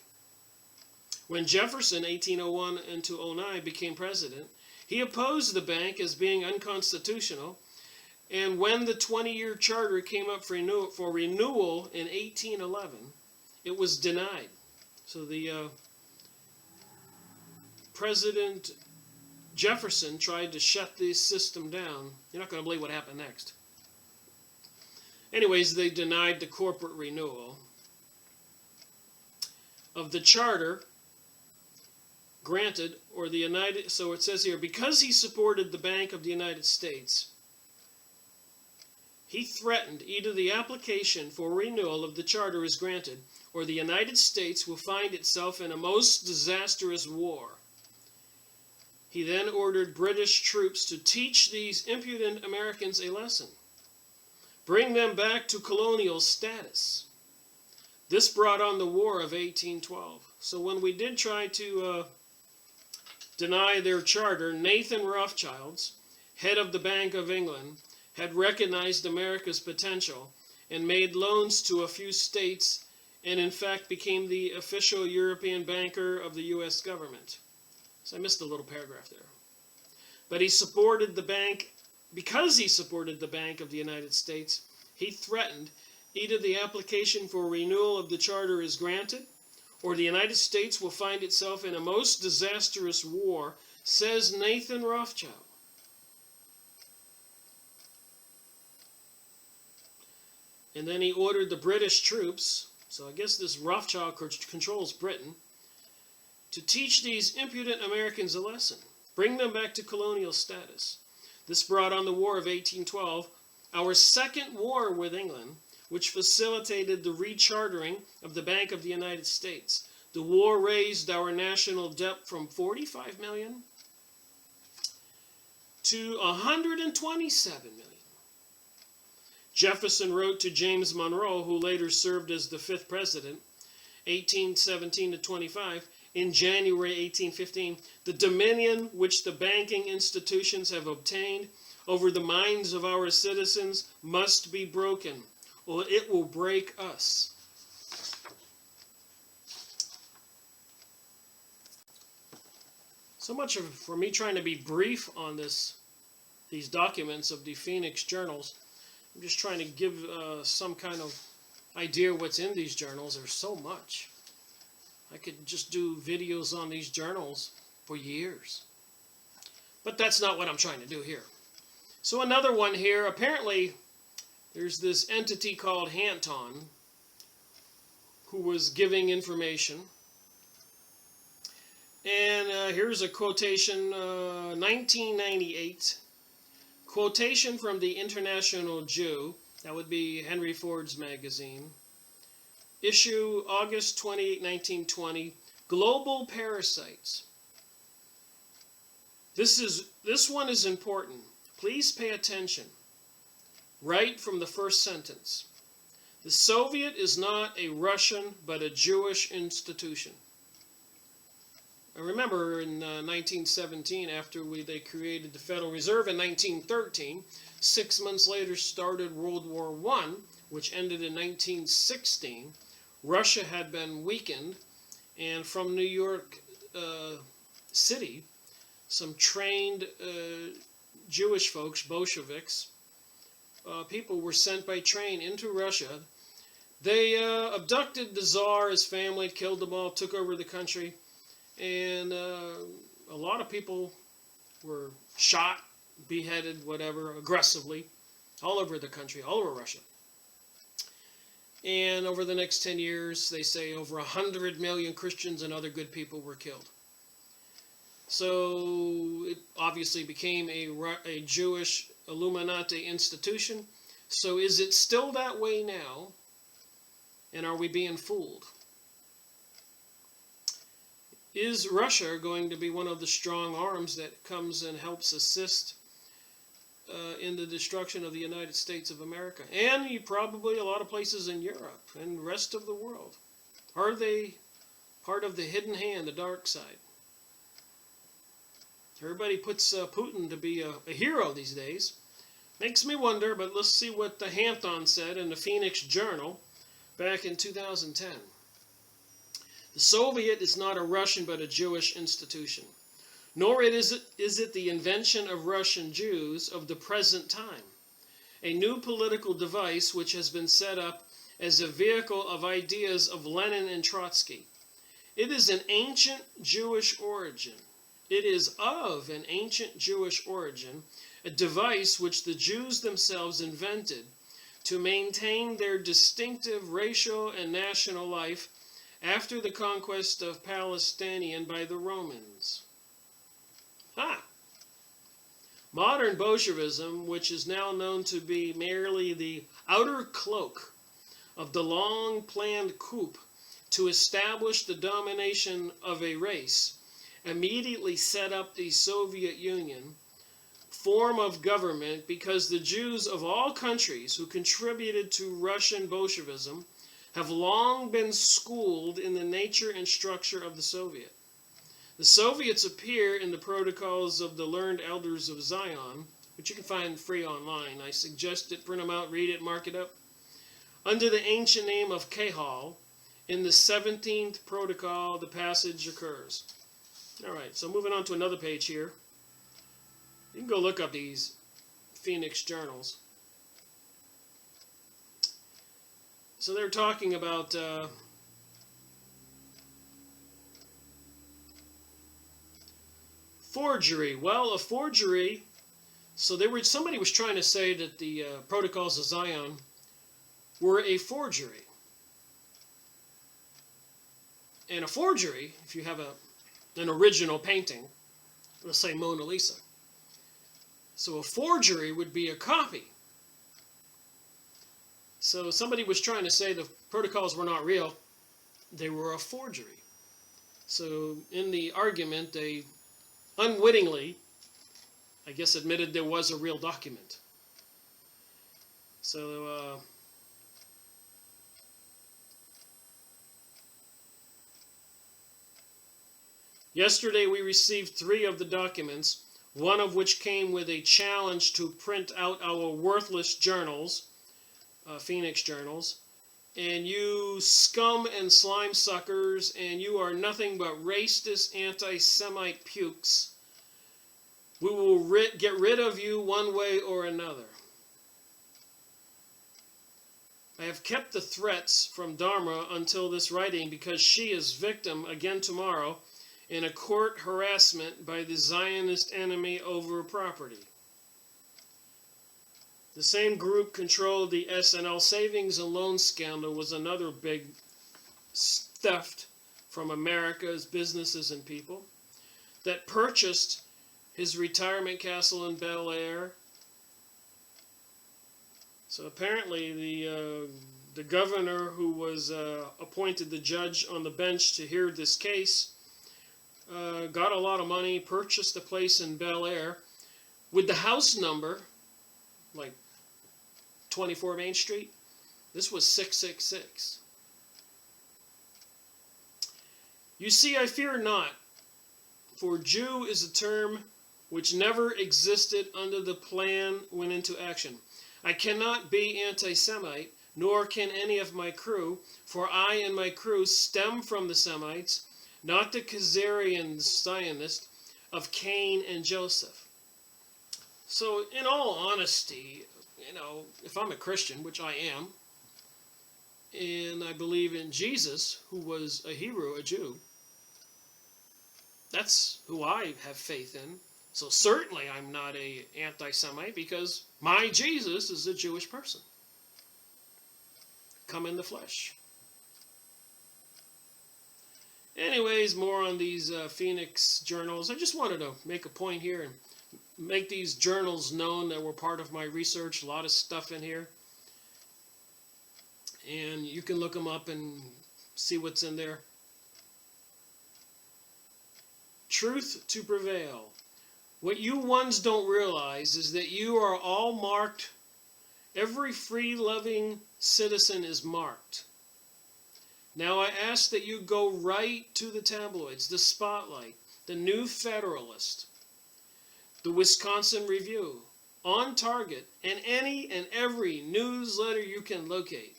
A: When Jefferson, 1801 into 09, became president, he opposed the bank as being unconstitutional, and when the 20-year charter came up for renewal in 1811, it was denied. So the President Jefferson tried to shut this system down. You're not going to believe what happened next. Anyways, they denied the corporate renewal of the charter granted, or the United, so it says here, because he supported the Bank of the United States, he threatened either the application for renewal of the charter is granted, or the United States will find itself in a most disastrous war. He then ordered British troops to teach these impudent Americans a lesson. Bring them back to colonial status. This brought on the War of 1812. So when we did try to deny their charter, Nathan Rothschilds, head of the Bank of England, had recognized America's potential and made loans to a few states, and in fact became the official European banker of the U.S. government. So I missed a little paragraph there. But he supported the bank. Because he supported the Bank of the United States, he threatened either the application for renewal of the charter is granted, or the United States will find itself in a most disastrous war, says Nathan Rothschild. And then he ordered the British troops, so I guess this Rothschild controls Britain, to teach these impudent Americans a lesson. Bring them back to colonial status. This brought on the War of 1812, our second war with England, which facilitated the rechartering of the Bank of the United States. The war raised our national debt from $45 million to $127 million. Jefferson wrote to James Monroe, who later served as the 5th president, 1817 to 25, in January 1815, the dominion which the banking institutions have obtained over the minds of our citizens must be broken, or it will break us. So much for me trying to be brief on these documents of the Phoenix Journals. I'm just trying to give some kind of idea what's in these journals. There's so much. I could just do videos on these journals for years. But that's not what I'm trying to do here. So another one here, apparently there's this entity called Hanton who was giving information. And here's a quotation, 1998, quotation from the International Jew, that would be Henry Ford's magazine, issue August 28, 1920, Global Parasites. This one is important. Please pay attention. Right from the first sentence. The Soviet is not a Russian but a Jewish institution. I remember in 1917, after they created the Federal Reserve in 1913, 6 months later started World War I, which ended in 1916. Russia had been weakened, and from New York City, some trained Jewish folks, Bolsheviks, people were sent by train into Russia. They abducted the Tsar, his family, killed them all, took over the country, and a lot of people were shot, beheaded, whatever, aggressively, all over the country, all over Russia. And over the next 10 years, they say over 100 million Christians and other good people were killed. So it obviously became a Jewish Illuminati institution. So is it still that way now? And are we being fooled? Is Russia going to be one of the strong arms that comes and helps assist in the destruction of the United States of America? And probably a lot of places in Europe and the rest of the world. Are they part of the hidden hand, the dark side? Everybody puts Putin to be a hero these days. Makes me wonder, but let's see what the Hanton said in the Phoenix Journal back in 2010. The Soviet is not a Russian but a Jewish institution. Nor is it the invention of Russian Jews of the present time, a new political device which has been set up as a vehicle of ideas of Lenin and Trotsky. It is an ancient Jewish origin. It is of an ancient Jewish origin, a device which the Jews themselves invented to maintain their distinctive racial and national life after the conquest of Palestine by the Romans. Modern Bolshevism, which is now known to be merely the outer cloak of the long-planned coup to establish the domination of a race, immediately set up the Soviet Union form of government because the Jews of all countries who contributed to Russian Bolshevism have long been schooled in the nature and structure of the Soviet. The Soviets appear in the Protocols of the Learned Elders of Zion, which you can find free online. I suggest it, print them out, read it, mark it up. Under the ancient name of Kahal, in the 17th Protocol, the passage occurs. All right, so moving on to another page here. You can go look up these Phoenix journals. So they're talking about forgery. Well, a forgery. So somebody was trying to say that the Protocols of Zion were a forgery. And a forgery, if you have an original painting, let's say Mona Lisa. So a forgery would be a copy. So somebody was trying to say the protocols were not real. They were a forgery. So in the argument, they unwittingly, I guess, admitted there was a real document. So yesterday we received 3 of the documents, one of which came with a challenge to print out our worthless journals, Phoenix journals, and you scum and slime suckers, and you are nothing but racist anti-Semite pukes. We will get rid of you one way or another. I have kept the threats from Dharma until this writing because she is victim again tomorrow in a court harassment by the Zionist enemy over property. The same group controlled the S&L savings and loan scandal, was another big theft from America's businesses and people, that purchased his retirement castle in Bel Air. So apparently the governor who was appointed the judge on the bench to hear this case got a lot of money, purchased a place in Bel Air with the house number, like 24 Main Street. This was 666. You see, I fear not, for Jew is a term which never existed under the plan went into action. I cannot be anti-Semite, nor can any of my crew, for I and my crew stem from the Semites, not the Khazarian Zionist of Cain and Joseph. So, in all honesty, if I'm a Christian, which I am, and I believe in Jesus, who was a Hebrew, a Jew, that's who I have faith in. So certainly I'm not an anti-Semite, because my Jesus is a Jewish person, come in the flesh. Anyways, more on these Phoenix journals. I just wanted to make a point here and make these journals known that were part of my research. A lot of stuff in here. And you can look them up and see what's in there. Truth to prevail. What you ones don't realize is that you are all marked. Every free-loving citizen is marked. Now I ask that you go right to the tabloids, the Spotlight, the New Federalist, the Wisconsin Review, On Target, and any and every newsletter you can locate.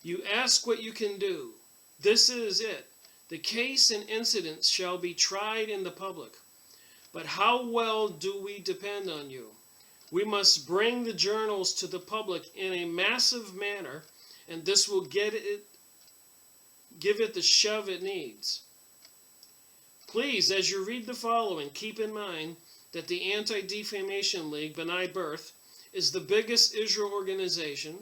A: You ask what you can do. This is it. The case and incidents shall be tried in the public. But how well do we depend on you? We must bring the journals to the public in a massive manner, and this will give it the shove it needs. Please, as you read the following, keep in mind that the Anti-Defamation League, B'nai B'rith, is the biggest Israel organization,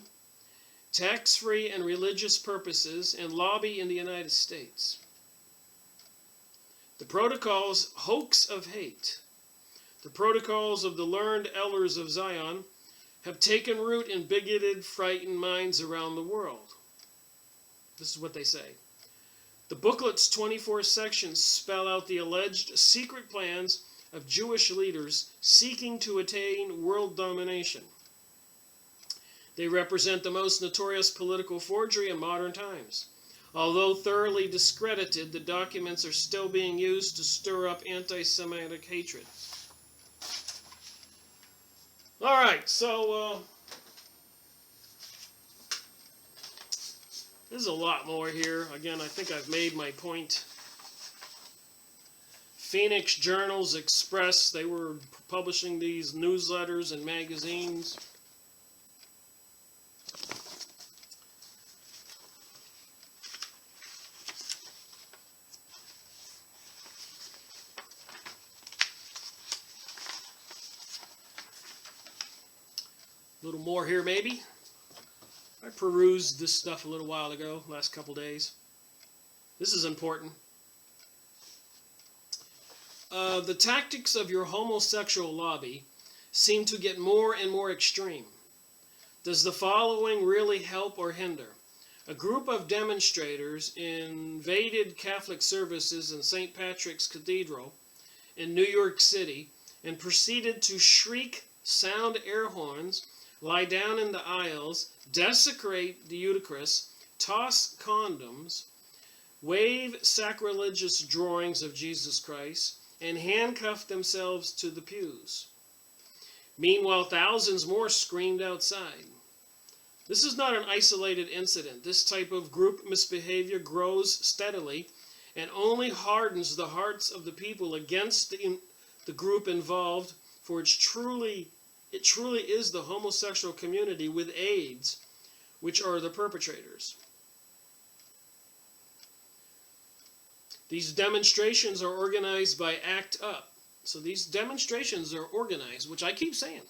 A: tax-free and religious purposes, and lobby in the United States. The protocols, hoax of hate. The protocols of the learned elders of Zion have taken root in bigoted, frightened minds around the world. This is what they say. The booklet's 24 sections spell out the alleged secret plans of Jewish leaders seeking to attain world domination. They represent the most notorious political forgery in modern times. Although thoroughly discredited, the documents are still being used to stir up anti-Semitic hatred. All right, so there's a lot more here. Again, I think I've made my point. Phoenix Journals Express, they were publishing these newsletters and magazines. A little more here, maybe. I perused this stuff a little while ago, last couple days. This is important. The tactics of your homosexual lobby seem to get more and more extreme. Does the following really help or hinder? A group of demonstrators invaded Catholic services in St. Patrick's Cathedral in New York City and proceeded to shriek, sound air horns, lie down in the aisles, desecrate the Eucharist, toss condoms, wave sacrilegious drawings of Jesus Christ, and handcuff themselves to the pews. Meanwhile, thousands more screamed outside. This is not an isolated incident. This type of group misbehavior grows steadily and only hardens the hearts of the people against the group involved, for it truly is the homosexual community with AIDS which are the perpetrators. These demonstrations are organized by ACT UP. So these demonstrations are organized, which I keep saying.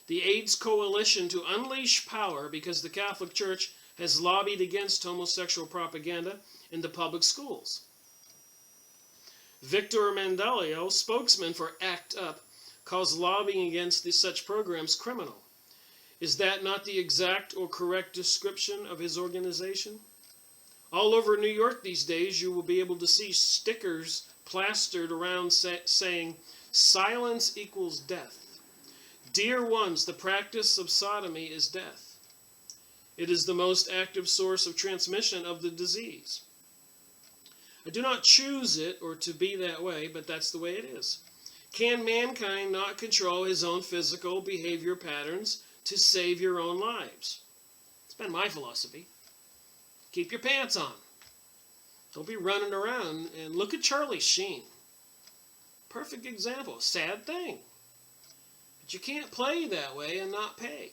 A: the AIDS Coalition to unleash power because the Catholic Church has lobbied against homosexual propaganda in the public schools. Victor Mandalio, spokesman for ACT UP, calls lobbying against such programs criminal. Is that not the exact or correct description of his organization? All over New York these days, you will be able to see stickers plastered around saying, "Silence equals death. Dear ones, the practice of sodomy is death. It is the most active source of transmission of the disease. I do not choose it or to be that way, but that's the way it is. Can mankind not control his own physical behavior patterns to save your own lives?" It's been my philosophy. Keep your pants on. Don't be running around. And look at Charlie Sheen. Perfect example. Sad thing. But you can't play that way and not pay.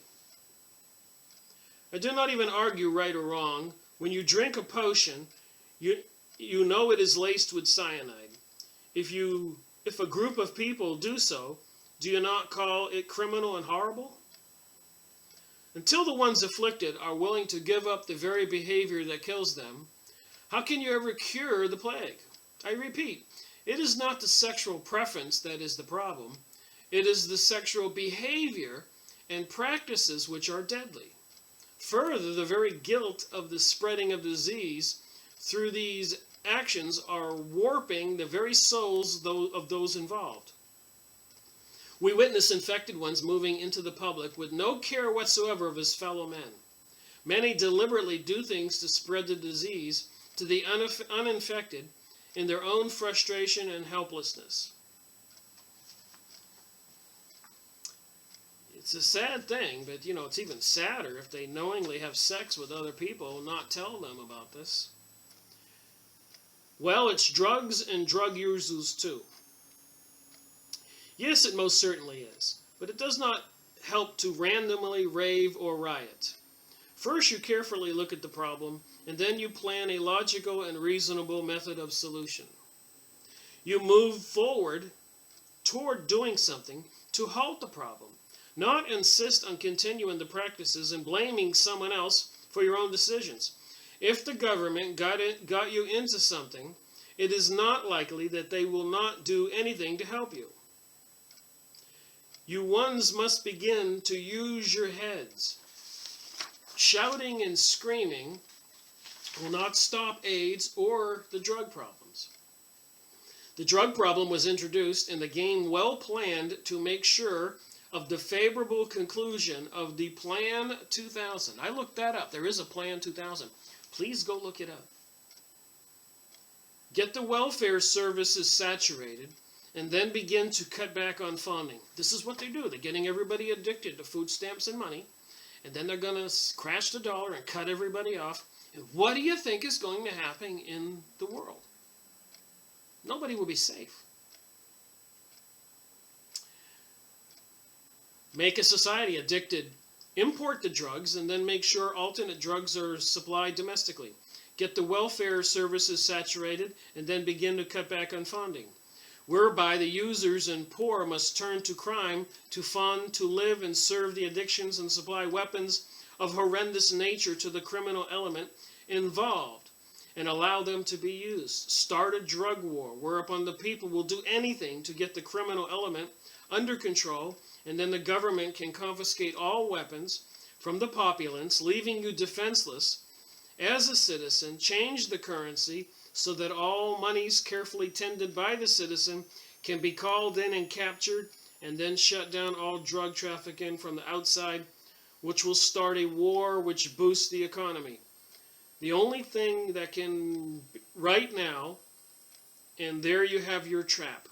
A: I do not even argue right or wrong. When you drink a potion, you know it is laced with cyanide. If a group of people do so, do you not call it criminal and horrible? Until the ones afflicted are willing to give up the very behavior that kills them, how can you ever cure the plague? I repeat, it is not the sexual preference that is the problem. It is the sexual behavior and practices which are deadly. Further, the very guilt of the spreading of disease through these actions are warping the very souls of those involved. We witness infected ones moving into the public with no care whatsoever of his fellow men. Many deliberately do things to spread the disease to the uninfected in their own frustration and helplessness. It's a sad thing, but it's even sadder if they knowingly have sex with other people and not tell them about this. Well, it's drugs and drug users too. Yes, it most certainly is, but it does not help to randomly rave or riot. First, you carefully look at the problem, and then you plan a logical and reasonable method of solution. You move forward toward doing something to halt the problem, not insist on continuing the practices and blaming someone else for your own decisions. If the government got you into something, it is not likely that they will not do anything to help you. You ones must begin to use your heads. Shouting and screaming will not stop AIDS or the drug problems. The drug problem was introduced in the game well planned to make sure of the favorable conclusion of the Plan 2000. I looked that up. There is a Plan 2000. Please go look it up. Get the welfare services saturated and then begin to cut back on funding. This is what they do. They're getting everybody addicted to food stamps and money, and then they're going to crash the dollar and cut everybody off. And what do you think is going to happen in the world? Nobody will be safe. Make a society addicted. Import the drugs and then make sure alternate drugs are supplied domestically. Get the welfare services saturated and then begin to cut back on funding, whereby the users and poor must turn to crime to fund, to live and serve the addictions and supply weapons of horrendous nature to the criminal element involved and allow them to be used. Start a drug war whereupon the people will do anything to get the criminal element under control, and then the government can confiscate all weapons from the populace, leaving you defenseless as a citizen. Change the currency so that all monies carefully tended by the citizen can be called in and captured, and then shut down all drug trafficking from the outside, which will start a war which boosts the economy. The only thing that can, right now, and there you have your trap.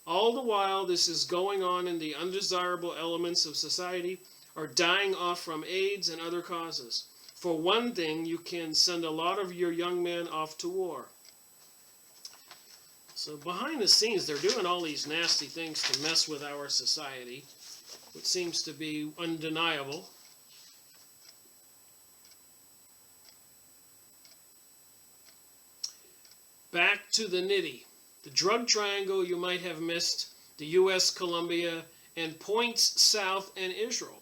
A: All the while this is going on, and the undesirable elements of society are dying off from AIDS and other causes. For one thing, you can send a lot of your young men off to war. So behind the scenes, they're doing all these nasty things to mess with our society, which seems to be undeniable. Back to the nitty. The drug triangle you might have missed, the U.S., Colombia, and points south in Israel.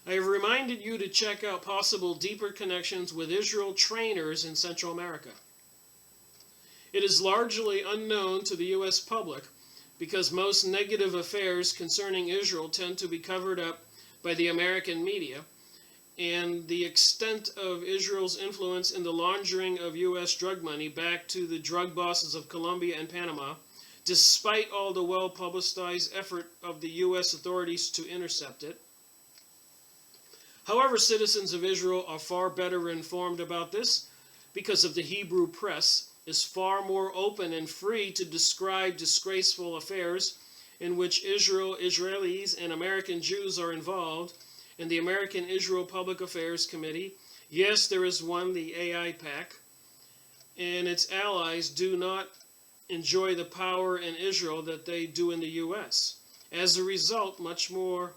A: I have reminded you to check out possible deeper connections with Israel trainers in Central America. It is largely unknown to the U.S. public because most negative affairs concerning Israel tend to be covered up by the American media, and the extent of Israel's influence in the laundering of U.S. drug money back to the drug bosses of Colombia and Panama, despite all the well-publicized effort of the U.S. authorities to intercept it. However, citizens of Israel are far better informed about this because of the Hebrew press is far more open and free to describe disgraceful affairs in which Israelis and American Jews are involved, and the American Israel Public Affairs Committee, yes, there is one, the AIPAC, and its allies do not enjoy the power in Israel that they do in the U.S. As a result, much more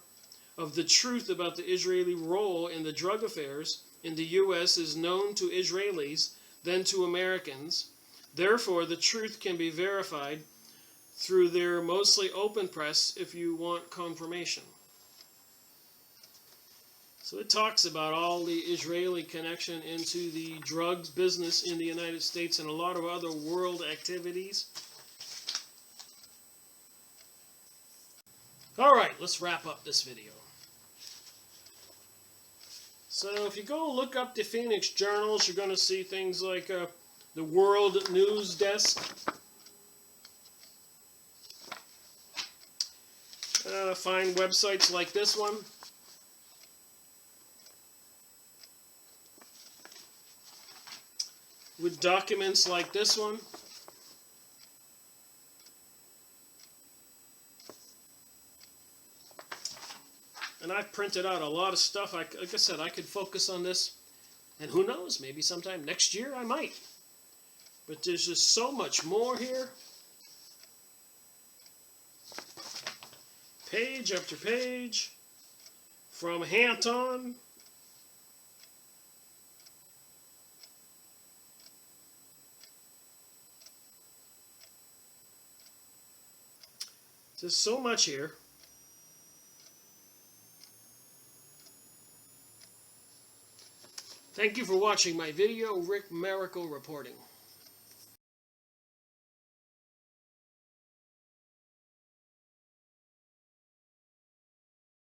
A: of the truth about the Israeli role in the drug affairs in the U.S. is known to Israelis than to Americans. Therefore, the truth can be verified through their mostly open press if you want confirmation. So it talks about all the Israeli connection into the drugs business in the United States and a lot of other world activities. All right, let's wrap up this video. So if you go look up the Phoenix journals, you're going to see things like the World News Desk. Find websites like this one. With documents like this one. And I've printed out a lot of stuff. Like I said, I could focus on this. And who knows, maybe sometime next year I might. But there's just so much more here. Page after page. From Hanton. There's so much here. Thank you for watching my video. Rick Miracle reporting.